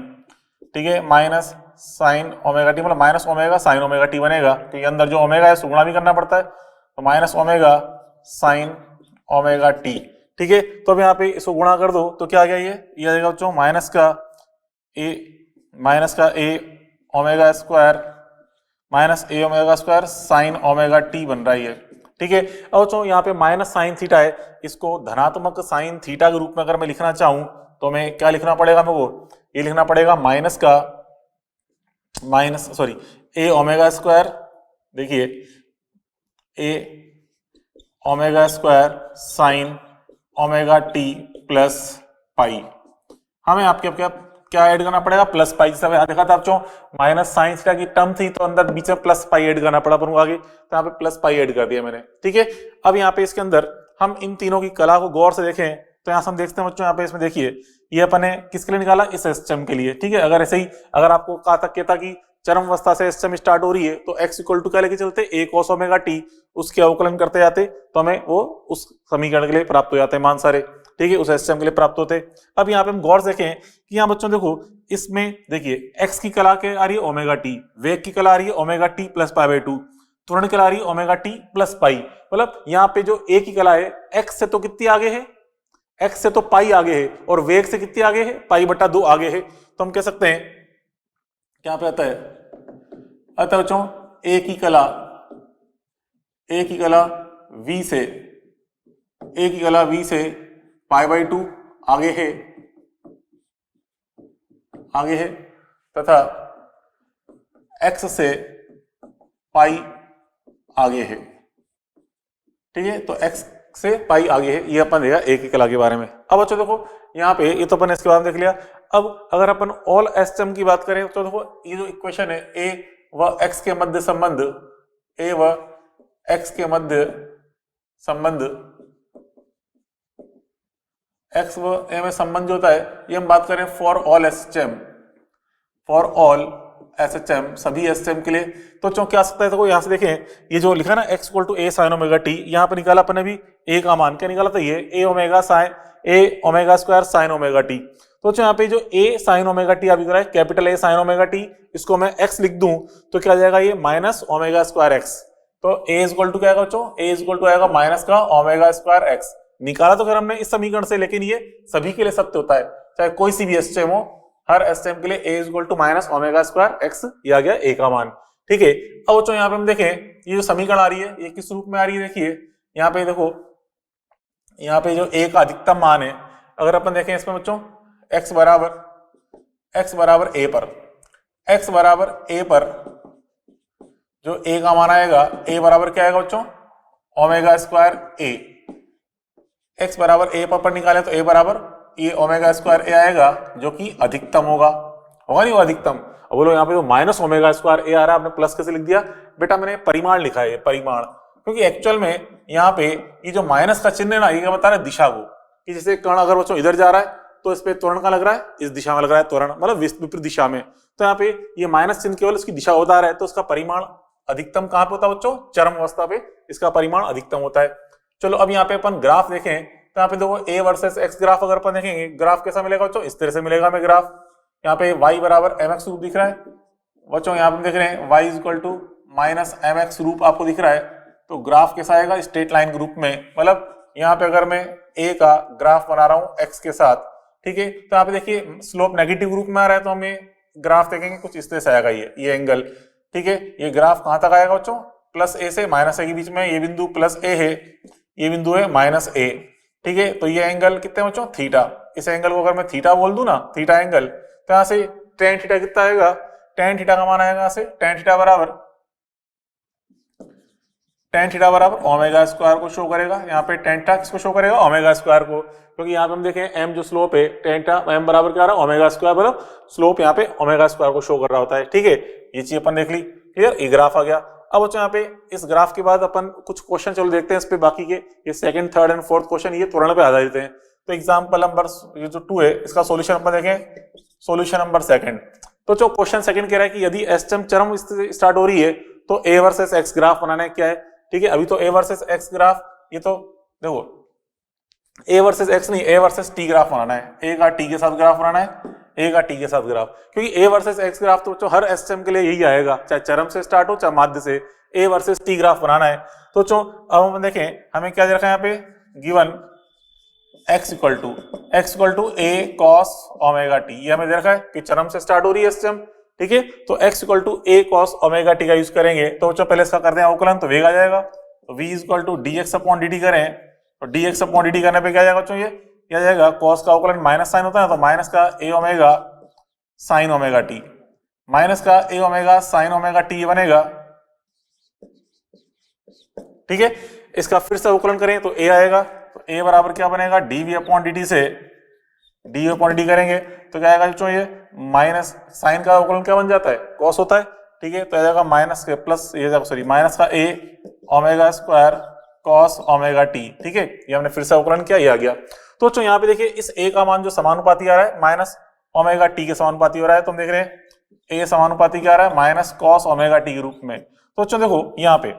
[SPEAKER 1] ठीक है, माइनस साइन ओमेगा टी, मतलब minus omega sine omega t बनेगा, क्योंकि अंदर जो ओमेगा है उसको गुणा भी करना पड़ता है, तो minus omega sine omega T, ठीक है। तो अब यहाँ पे इसको गुणा कर दो, तो क्या आ गया ये आ जाएगा बच्चों माइनस का a omega square minus a omega square sine omega t बन रहा है, ठीक है। अब बच्चों यहाँ पे माइनस साइन थीटा है, इसको धनात्मक साइन थीटा के रूप में अगर मैं लिखना चाहूं तो मैं क्या लिखना पड़ेगा, मेरे को ये लिखना पड़ेगा ए ओमेगा स्क्वायर, देखिए a omega square sine omega t plus pi, हमें आपके क्या ऐड करना पड़ेगा, प्लस पाई, जैसे यहाँ देखा था बच्चों माइनस साइन थीटा की टर्म थी तो अंदर बीच में प्लस पाई ऐड करना पड़ा, पर आगे तो यहाँ पे प्लस पाई ऐड कर दिया मैंने, ठीक है। अब यहाँ पे इसके अंदर हम इन तीनों की कला को गौर से देखें तो यहाँ से हम देखते हैं बच्चों, यहाँ पे इसमें देखिए ये अपन ने किसके लिए निकाला, इस एसएम के लिए, ठीक है। अगर ऐसे ही अगर आपको कहा तक कहता कि चरम अवस्था से एसएम स्टार्ट हो रही है तो x इक्वल टू क्या लेके चलते, ए कॉस ओमेगा टी, उसके अवकलन करते जाते तो हमें वो उस समीकरण के लिए प्राप्त हो जाते हैं मान सारे, ठीक है, उस एसएम के लिए प्राप्त होते। अब यहाँ पे हम गौर से देखें कि यहाँ बच्चों देखो इसमें देखिए x की कला क्या आ रही है ओमेगा टी, वेग की कला आ रही है omega t plus pi by two, त्वरण की कला आ रही है ओमेगा टी प्लस पाई, मतलब यहाँ पे जो ए की कला है x से तो कितनी आगे है, x से तो पाई आगे है, और वेग से कितनी आगे है, पाई बटा 2 आगे है, तो हम कह सकते हैं क्या पे आता है, अतः बच्चों ए की कला v से पाई बाई टू आगे है तथा x से पाई आगे है, ठीक है। तो x से पाई आगे है, ये अपन देखा ए की कला के बारे में। अब बच्चों देखो यहाँ पे ये तो अपन इसके बारे में देख लिया। अब अगर अपन ऑल एसएम की बात करें तो देखो ये जो इक्वेशन है ए व एक्स के मध्य संबंध, ए व एक्स के मध्य संबंध, एक्स व ए में संबंध जो होता है ये हम बात करें फॉर ऑल एसएचएम, सभी एसएचएम के लिए, तो क्यों क्या सकता है, तो यहाँ से देखें ये जो लिखा ना x equal to a sine omega t, यहाँ पे निकाला अपने भी ए का मान, क्या निकाला था ये a omega square sine omega t, तो यहाँ पे जो ए साइन ओमेगा टी आप लिख रहा है capital A sine omega t, इसको मैं x लिख दूं तो क्या आ जाएगा ये माइनस ओमेगा स्क्वायर एक्स, तो ए इक्वल टू क्या आएगा बच्चों, ए इक्वल टू आएगा माइनस का ओमेगा स्क्वायर एक्स, निकाला तो फिर हमने इस समीकरण से, लेकिन ये सभी के लिए सत्य होता है, चाहे कोई सी भी एसएचएम हो, हर एसएचएम के लिए a equal to minus omega square x, ये आ गया ए का मान, ठीक है। अब बच्चों यहाँ पे हम देखें ये जो समीकरण आ रही है ये किस रूप में आ रही है, देखिए यहाँ पे देखो, यहाँ पे जो ए का अधिकतम मान है, अगर अपन देखें इसमें बच्चों x बराबर ए पर जो a का मान आएगा, a बराबर क्या आएगा बच्चों ओमेगा स्क्वायर ए, x बराबर a पर निकाले तो a बराबर ये ओमेगा स्क्वायर ए आएगा जो कि अधिकतम होगा नहीं वो अधिकतम। अब बोलो यहाँ पे तो माइनस ओमेगा स्क्वायर ए आ रहा है, आपने प्लस कैसे लिख दिया बेटा, मैंने परिमाण लिखा है, परिमाण, क्योंकि एक्चुअल में यहाँ पे ये जो माइनस का चिन्ह है ना, ये क्या बता रहा है दिशा को, कि जैसे कण अगर बच्चों इधर जा रहा है तो इस पे त्वरण का लग रहा है, इस दिशा में लग रहा है त्वरण, मतलब विपरीत दिशा में, तो यहाँ पे ये माइनस चिन्ह केवल इसकी दिशा बता रहा है, तो इसका परिमाण अधिकतम कहाँ पे होता है बच्चों, चरम अवस्था पे इसका परिमाण अधिकतम होता है। चलो अब यहाँ पे अपन ग्राफ देखें तो यहाँ पे देखो a वर्सेस x ग्राफ अगर अपन देखेंगे, ग्राफ कैसा मिलेगा बच्चों, इस तरह से मिलेगा हमें ग्राफ, यहाँ पे y बराबर mx रूप दिख रहा है बच्चों, यहाँ पे देख रहे हैं y equal to minus mx रूप आपको दिख रहा है, तो ग्राफ कैसा आएगा स्ट्रेट लाइन ग्रुप में, मतलब यहाँ पे अगर मैं a का ग्राफ बना रहा हूँ x के साथ, ठीक है। तो यहाँ पे देखिए स्लोप नेगेटिव रूप में आ रहा है, तो हमें ग्राफ देखेंगे कुछ इस तरह से आएगा ये एंगल, ठीक है। ये ग्राफ कहां तक आएगा बच्चों, प्लस ए से माइनस ए के बीच में, ये बिंदु प्लस ए है, ये बिंदु है माइनस ए, ठीक है। तो ये एंगल कितने बच्चों, थीटा। इस एंगल को अगर मैं थीटा बोल दूं ना, थीटा एंगल, तो यहाँ से टेन थीटा कितना आएगा, टेन थीटा का मान आएगा यहाँ से टेन थीटा बराबर ओमेगा स्क्वायर को शो करेगा। यहाँ पे टेन थीटा किसको शो करेगा, ओमेगा स्क्वायर को, क्योंकि यहाँ पे हम देखें एम जो स्लोप है टेन थीटा एम बराबर क्या आ रहा है, ओमेगा स्क्वायर, मतलब स्लोप यहाँ पे ओमेगा स्क्वायर को शो कर रहा होता है, ठीक है। ये चीज अपन देख ली, क्लियर। ये ग्राफ आ गया। अब बच्चों यहाँ पे इस ग्राफ के बाद अपन कुछ क्वेश्चन चलो देखते हैं इस पे, बाकी के ये second third and fourth question ये त्वरण पे आधारित है। तो एग्जाम्पल नंबर ये जो 2 है इसका सोल्यूशन अपन देखें, सोल्यूशन नंबर सेकंड। तो जो क्वेश्चन सेकंड कह रहा है कि यदि एसएम चरम स्टार्ट हो रही है तो ए वर्सेस एक्स ग्राफ बनाना है, क्या है, ठीक है। अभी तो ए वर्सेस एक्स ग्राफ, ये तो देखो ए वर्सेस एक्स नहीं, ए वर्सेस टी ग्राफ बनाना है, ए का टी के साथ ग्राफ बनाना है, ए का टी के साथ ग्राफ, क्योंकि ए वर्सेस एक्स ग्राफ तो हर एसएम के लिए यही आएगा, चाहे चरम से स्टार्ट हो चाहे माध्य से, ए वर्सेस टी ग्राफ बनाना है। तो अब हम देखें हमें क्या दे रखा है यहाँ पे, given x equal to a cos omega t, ये हमें दे रखा है कि चरम से स्टार्ट हो रही है एसएम, ठीक है। तो x equal to a cos omega t का यूज करेंगे, तो बच्चों पहले इसका करते हैं अवकलन, तो वेग आ जाएगा। तो v equal to d x upon d t करें, तो d x upon d t करने पे क्या जाएगा बच्चों, ये आ जाएगा कॉस का अवकलन माइनस साइन होता है, तो माइनस का a omega sine omega t, minus का a omega sine omega t बनेगा, ठीक है। इसका फिर से अवकलन करें तो a आएगा, तो a बराबर क्या बनेगा, d v upon d t से डी अपॉन डी करेंगे तो क्या आएगा बच्चों, ये माइनस साइन का अवकलन क्या बन जाता है, कॉस होता है, ठीक है। तो आ जाएगा माइनस के प्लस ये सॉरी माइनस का a omega square cos omega T, ठीक है। ये हमने फिर से अवकलन किया, ये आ गया। तो बच्चों यहाँ पे देखिए इस a का मान जो समानुपाती आ रहा है माइनस ओमेगा टी के समानुपाती हो रहा है, तो हम देख रहे हैं a समानुपाती क्या आ रहा है, माइनस कॉस ओमेगा टी के रूप में। तो बच्चों देखो यहाँ पे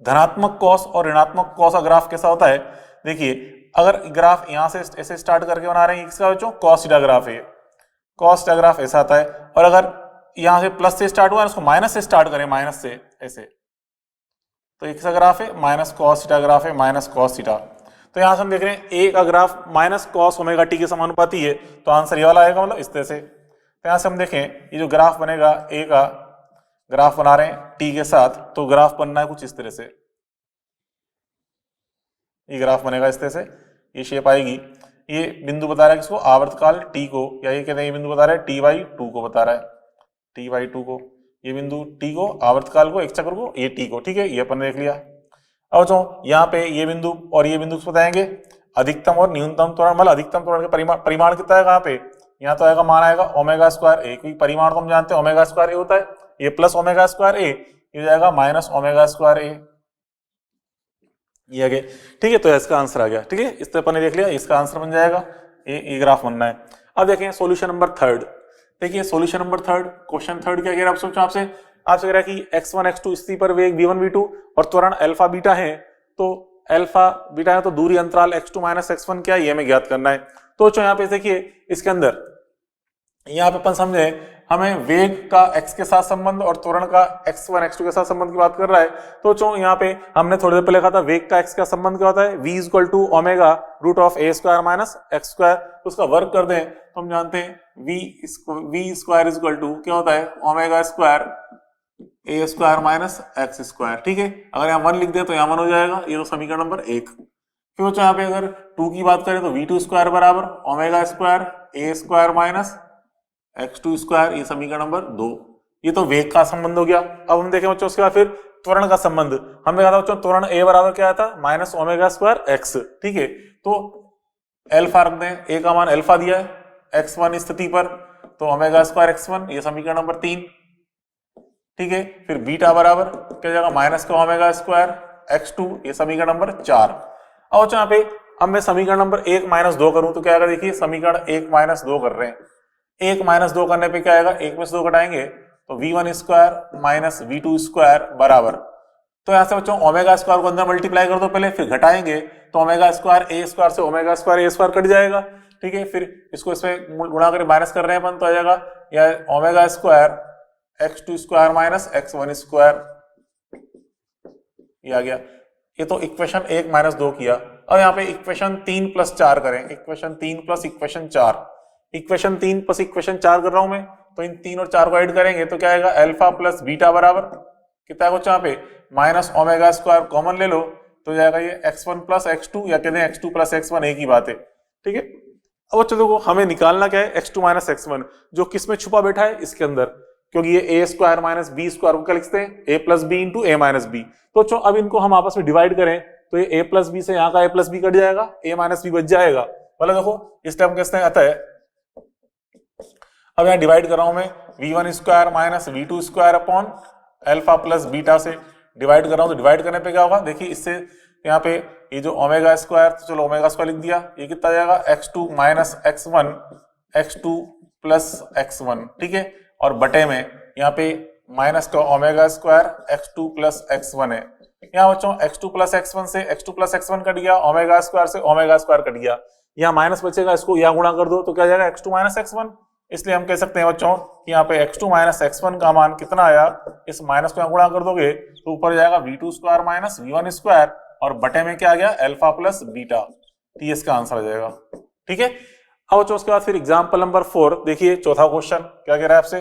[SPEAKER 1] धनात्मक कॉस और ऋणात्मक कॉस का ग्राफ कैसा होता है, देखिए अगर ग्राफ यहां से ऐसे स्टार्ट करके बना रहे हैं, इसका बच्चों कॉस थीटा ग्राफ है, कॉस थीटा ग्राफ ऐसा आता है। और अगर यहां से प्लस से स्टार्ट हुआ है, उसको माइनस से स्टार्ट करें, माइनस से ऐसे, तो एक सा ग्राफ है माइनस कॉस थीटा ग्राफ है, माइनस कॉस थीटा। तो यहां से हम देख रहे हैं ए का graph minus cos omega t के समानुपाती है, तो आंसर ये वाला आएगा, मतलब इस तरह से। तो यहां से हम देखें ये जो ग्राफ बनेगा, ए का ग्राफ बना रहे हैं टी के साथ, तो ग्राफ बनना है कुछ इस तरह से, ये ग्राफ बनेगा इस तरह से, ये शेप आएगी। ये बिंदु बता रहा है किसको, आवर्तकाल टी को, या ये कहते हैं ये बिंदु बता रहा है t/2 को बता रहा है, t/2 को, ये बिंदु t को, आवर्तकाल को, एक चक्र को, ये t को, ठीक है। ये अपन ने देख लिया। अब जो यहाँ पे ये बिंदु और ये बिंदु बताएंगे अधिकतम और न्यूनतम त्वरण, मतलब अधिकतम त्वरण के परिमाण कितना है, कहाँ पे, यहाँ तो आएगा मान आएगा ओमेगा स्क्वायर ए, क्योंकि परिमाण तो हम जानते हैं ओमेगा स्क्वायर ए होता है, ये प्लस ओमेगा स्क्वायर ए, ये जाएगा माइनस ओमेगा स्क्वायर ए, ये आ गया, ठीक है। तो इसका आंसर आ गया, ठीक है। इस तरह अपन ने देख लिया, इसका आंसर बन जाएगा, ये ग्राफ बनना है। अब देखें सॉल्यूशन नंबर थर्ड, देखिए solution number third, question third क्या कह रहा है आपसे कह रहा है कि x1 x2 स्थिति पर वेग v1 v2 और त्वरण अल्फा बीटा है, तो अल्फा बीटा है तो दूरी अंतराल x2 माइनस x1 क्या है, ये हमें ज्ञात करना है। तो यहाँ पे देखिए इसके अंदर यहाँ पे अपन समझे हमें वेग का x के साथ संबंध और त्वरण का x1 x2 के साथ संबंध की बात कर रहा है। तो यहाँ पे हमने थोड़ी देर पहले कहा था वेग का x का संबंध क्या होता है, v equal to omega root of a square minus x square. तो उसका वर्क कर दें तो हम जानते हैं v स्क्वायर इक्वल टू क्या होता है, ओमेगा स्क्वायर ए स्क्वायर माइनस एक्स स्क्वायर, ठीक है। अगर यहाँ 1 लिख दे तो यहाँ 1 हो जाएगा, ये तो समीकरण नंबर 1। फिर बच्चों यहाँ पे अगर 2 की बात करें तो v2 स्क्वायर बराबर ओमेगा स्क्वायर ए स्क्वायर माइनस x2 स्क्वायर, ये समीकरण नंबर 2। ये तो वेग का संबंध हो गया। अब हम देखें बच्चों उसके बाद फिर त्वरण का संबंध, हमें कहा था बच्चों त्वरण a बराबर क्या था, माइनस ओमेगा स्क्वायर एक्स, ठीक है। तो अल्फा रख दें, a का मान अल्फा दिया है x1 स्थिति पर, तो ओमेगा स्क्वायर x1, ये समीकरण नंबर 3, ठीक है। फिर बीटा बराबर क्या जाएगा, माइनस का ओमेगा स्क्वायर x2, ये समीकरण नंबर 4। अब यहाँ पे अब मैं समीकरण नंबर 1 माइनस 2 करूं तो क्या आएगा, देखिए समीकरण 1 माइनस 2 कर रहे हैं, 1 माइनस 2 करने पे क्या आएगा, 1 में से 2 घटाएंगे तो v1 square minus v2 square बराबर, तो यहाँ से बच्चों ओमेगा स्क्वायर को अंदर मल्टीप्लाई कर दो पहले, फिर घटाएंगे तो ओमेगा स्क्वायर ए स्क्वायर से ओमेगा स्क्वायर ए स्क्वायर कट जाएगा, ठीक है। फिर इसको इसमें गुणा करके माइनस कर रहे हैं अपन, तो आ जाएगा या omega square x2 square minus x1 square, ये आ गया। ये तो इक्वेशन 1 माइनस 2 किया। अब यहाँ पे इक्वेशन 3 प्लस 4 करें, equation 3 plus equation 4, equation 3 plus equation 4 कर रहा हूं मैं, तो इन 3 और 4 को ऐड करेंगे तो क्या आएगा, अल्फा प्लस बीटा बराबर कितना है यहाँ पे माइनस ओमेगा स्क्वायर, कॉमन ले लो तो जाएगा ये x1 प्लस x2 या कहते हैं x2 प्लस x1, एक ही बात है, ठीक है। अब बच्चों देखो हमें निकालना क्या है, x2 माइनस x1, जो किस में छुपा बैठा है, इसके अंदर, क्योंकि ये ए स्क्वायर माइनस बी स्क्वायर को क्या लिखते हैं, ए प्लस बी इंटू ए माइनस बी। तो अब इनको हम आपस में डिवाइड करें तो ये ए प्लस बी से यहाँ का ए प्लस बी कट जाएगा, ए माइनस बी बच जाएगा, मतलब देखो इस टाइम कैसे आता है। अब यहाँ डिवाइड कर रहा हूं मैं v1 square minus v2 square upon alpha plus beta से डिवाइड कर रहा हूं, तो डिवाइड करने पे क्या होगा, देखिए इससे यहाँ पे ये जो ओमेगा स्क्वायर, तो चलो ओमेगा स्क्वायर लिख दिया, ये कितना जाएगा x2 minus x1 x2 plus x1, ठीक है, और बटे में यहाँ पे माइनस का omega square x2 plus x1 है। यहाँ बच्चों x2 प्लस x1 से x2 प्लस x1 कट गया, ओमेगा स्क्वायर से ओमेगा स्क्वायर कट गया, यहाँ माइनस बचेगा, इसको यहाँ गुणा कर दो तो क्या जाएगा x2 माइनस x1। इसलिए हम कह सकते हैं बच्चों कि यहाँ पे x2 माइनस x1 का मान कितना आया, इस माइनस को यहाँ गुणा कर दोगे तो ऊपर जाएगा v2 square minus v1 square, और बटे में क्या आ गया, अल्फा प्लस बीटा, तो इसका आंसर आ जाएगा, ठीक है। अब बच्चों उसके बाद फिर एग्जाम्पल नंबर 4 देखिए, चौथा क्वेश्चन क्या कह रहा है आपसे,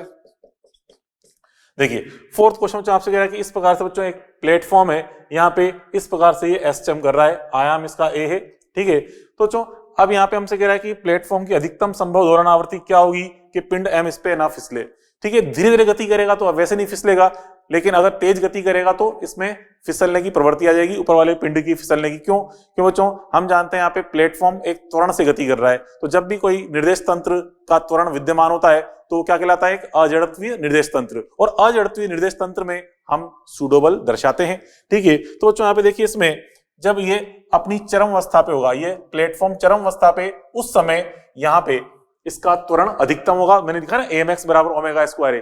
[SPEAKER 1] देखिए फोर्थ क्वेश्चन आपसे कह रहा है कि इस प्रकार से बच्चों एक प्लेटफॉर्म है, यहाँ पे इस प्रकार से ये एस चम कर रहा है, आयाम इसका ए है, ठीक है। तो बच्चों अब यहाँ पे हमसे कह रहा है कि प्लेटफॉर्म की अधिकतम संभव दोलन आवृत्ति क्या होगी कि पिंड एम इस पे ना फिसले, ठीक है। धीरे धीरे गति करेगा तो वैसे नहीं फिसलेगा, लेकिन अगर तेज गति करेगा तो इसमें फिसलने की प्रवृत्ति आ जाएगी, ऊपर वाले पिंड की फिसलने की। क्यों, क्यों बच्चों, हम जानते हैं यहाँ पे प्लेटफॉर्म एक त्वरण से गति कर रहा है, तो जब भी कोई निर्देश तंत्र का त्वरण विद्यमान होता है तो क्या कहलाता है, एक अजड़त्वीय निर्देश तंत्र, और अजड़त्वीय निर्देश तंत्र में हम सूडोबल दर्शाते हैं, ठीक है। तो बच्चों यहाँ पे देखिए, इसमें जब ये अपनी चरम अवस्था पे होगा, ये प्लेटफॉर्म चरम अवस्था पे, उस समय यहाँ पे इसका त्वरण अधिकतम होगा, मैंने लिखा ना एमएक्स बराबर ओमेगा स्क्वायर है,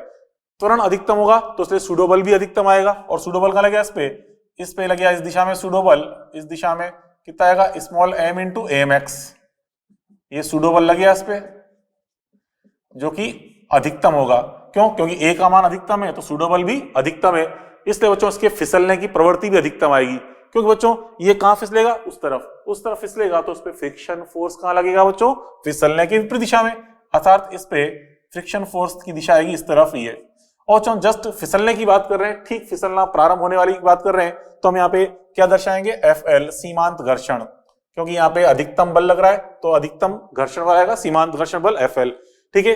[SPEAKER 1] त्वरण अधिकतम होगा तो इसलिए सूडोबल भी अधिकतम आएगा, और सूडोबल का लगे इस पे लग गया, इस दिशा में सूडोबल, इस दिशा में कितना आएगा, small m into m x, ये सूडोबल लग गया इस पे, जो कि अधिकतम होगा। क्यों, क्योंकि ए का मान अधिकतम है तो सूडोबल भी अधिकतम है, इसलिए बच्चों इसके फिसलने की प्रवृत्ति भी अधिकतम आएगी। क्योंकि बच्चों ये कहां फिसलेगा, उस तरफ फिसलेगा, तो उस पे फ्रिक्शन फोर्स कहां लगेगा बच्चों, फिसलने की विपरीत दिशा में, अर्थात इस पे फ्रिक्शन फोर्स की दिशा आएगी इस तरफ ही है। और बच्चों जस्ट फिसलने की बात कर रहे हैं, ठीक फिसलना प्रारंभ होने वाली की बात कर रहे हैं, तो हम यहाँ पे क्या दर्शाएंगे, एफएल सीमांत घर्षण, क्योंकि यहाँ पे अधिकतम बल लग रहा है तो अधिकतम घर्षण बल आएगा, सीमांत घर्षण बल एफएल, ठीक है।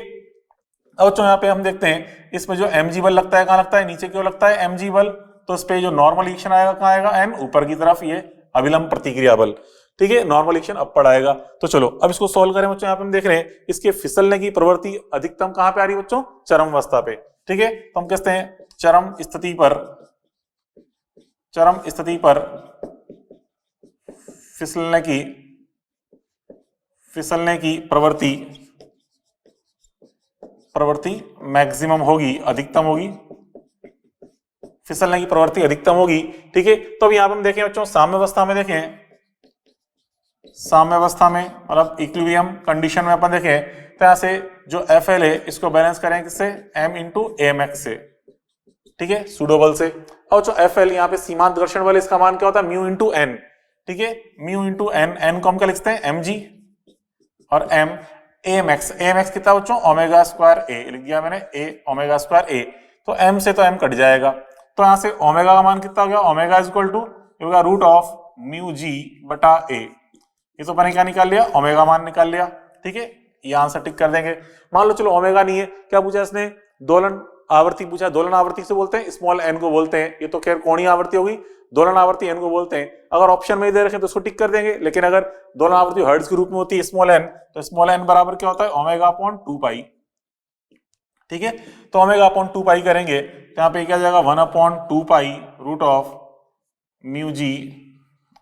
[SPEAKER 1] अब बच्चों यहाँ पे हम देखते हैं इसमें जो mg बल लगता है, कहाँ लगता है, नीचे क्यों लगता है mg बल, तो इस पे जो नॉर्मल एक्शन आएगा कहाँ आएगा, n ऊपर की तरफ, ये अभिलंब प्रतिक्रिया बल, ठीक है, नॉर्मल एक्शन अपर आएगा। तो चलो अब इसको सोल्व करें बच्चों, यहाँ पे हम देख रहे हैं इसके फिसलने की प्रवृत्ति अधिकतम कहाँ पे आ रही है बच्चों, चरम अवस्था पे, ठीक है। तो हम कहते हैं चरम स्थिति पर फिसलने की प्रवृत्ति मैक्सिमम होगी, अधिकतम होगी, फिसलने की प्रवृत्ति अधिकतम होगी, ठीक है। तो अब यहाँ पे हम देखें बच्चों, साम्य अवस्था में देखें, साम्य अवस्था में मतलब इक्विलिब्रियम कंडीशन में अपन देखें तो यहाँ से जो एफ एल है इसको बैलेंस करें किससे, एम इंटू एम एक्स से, ठीक है, सूडोबल से। और जो एफ एल यहाँ पे सीमांत घर्षण बल, इसका मान क्या होता है, म्यू इंटू एन, ठीक है, म्यू इंटू एन, एन को हम क्या लिखते हैं एम जी, और एम एम एक्स कितना बच्चों, ओमेगा स्क्वायर ए लिख दिया मैंने, ए ओमेगा स्क्वायर ए, तो एम से तो एम कट जाएगा, तो यहाँ से ओमेगा का मान कितना हो गया, ओमेगा इज इक्वल टू होगा रूट ऑफ म्यू जी बटा ए, ये तो अपन क्या निकाल लिया, ओमेगा मान निकाल लिया, ठीक है, ये आंसर टिक कर देंगे। मान लो चलो ओमेगा नहीं है, क्या पूछा इसने, दोलन आवृत्ति पूछा, दोलन आवृत्ति से बोलते हैं स्मॉल एन को बोलते हैं, ये तो खैर कोणीय आवृत्ति होगी, दोलन आवृत्ति एन को बोलते हैं। अगर ऑप्शन में दे रखें तो उसको टिक कर देंगे, लेकिन अगर दोलन आवृत्ति हर्ट्ज के रूप में होती है स्मॉल एन, तो स्मॉल एन बराबर क्या होता है, ओमेगा अपॉन 2 पाई, ठीक है। तो ओमेगा अपॉन 2 पाई करेंगे तो यहाँ पे क्या जाएगा, 1 upon 2 pi root of mu g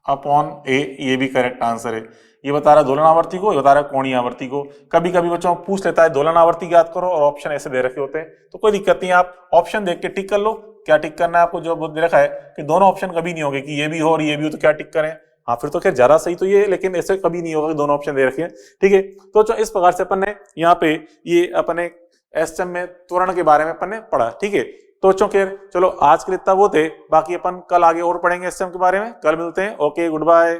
[SPEAKER 1] upon a, ये भी करेक्ट आंसर है। ये बता रहा है दोलन आवर्ती को, ये बता रहा है कोणीय आवर्ती को। कभी कभी बच्चों पूछ लेता है दोलन आवर्ती ज्ञात करो और ऑप्शन ऐसे दे रखे होते हैं, तो कोई दिक्कत नहीं, आप ऑप्शन देख के टिक कर लो। क्या टिक करना है आपको, जो दे रखा है कि दोनों ऑप्शन कभी नहीं होंगे कि ये भी हो और ये भी हो, तो क्या टिक करें, हाँ फिर तो खैर ज्यादा सही तो ये, लेकिन ऐसे कभी नहीं होगा कि दोनों ऑप्शन दे रखे हैं, ठीक है। तो इस प्रकार से अपन ने यहाँ पे ये अपने एसएम में त्वरण के बारे में अपन ने पढ़ा, ठीक है। तो बच्चों खैर चलो आज के लिए इतना वो थे, बाकी अपन कल आगे और पढ़ेंगे एसएम के बारे में, कल मिलते हैं, ओके गुड बाय।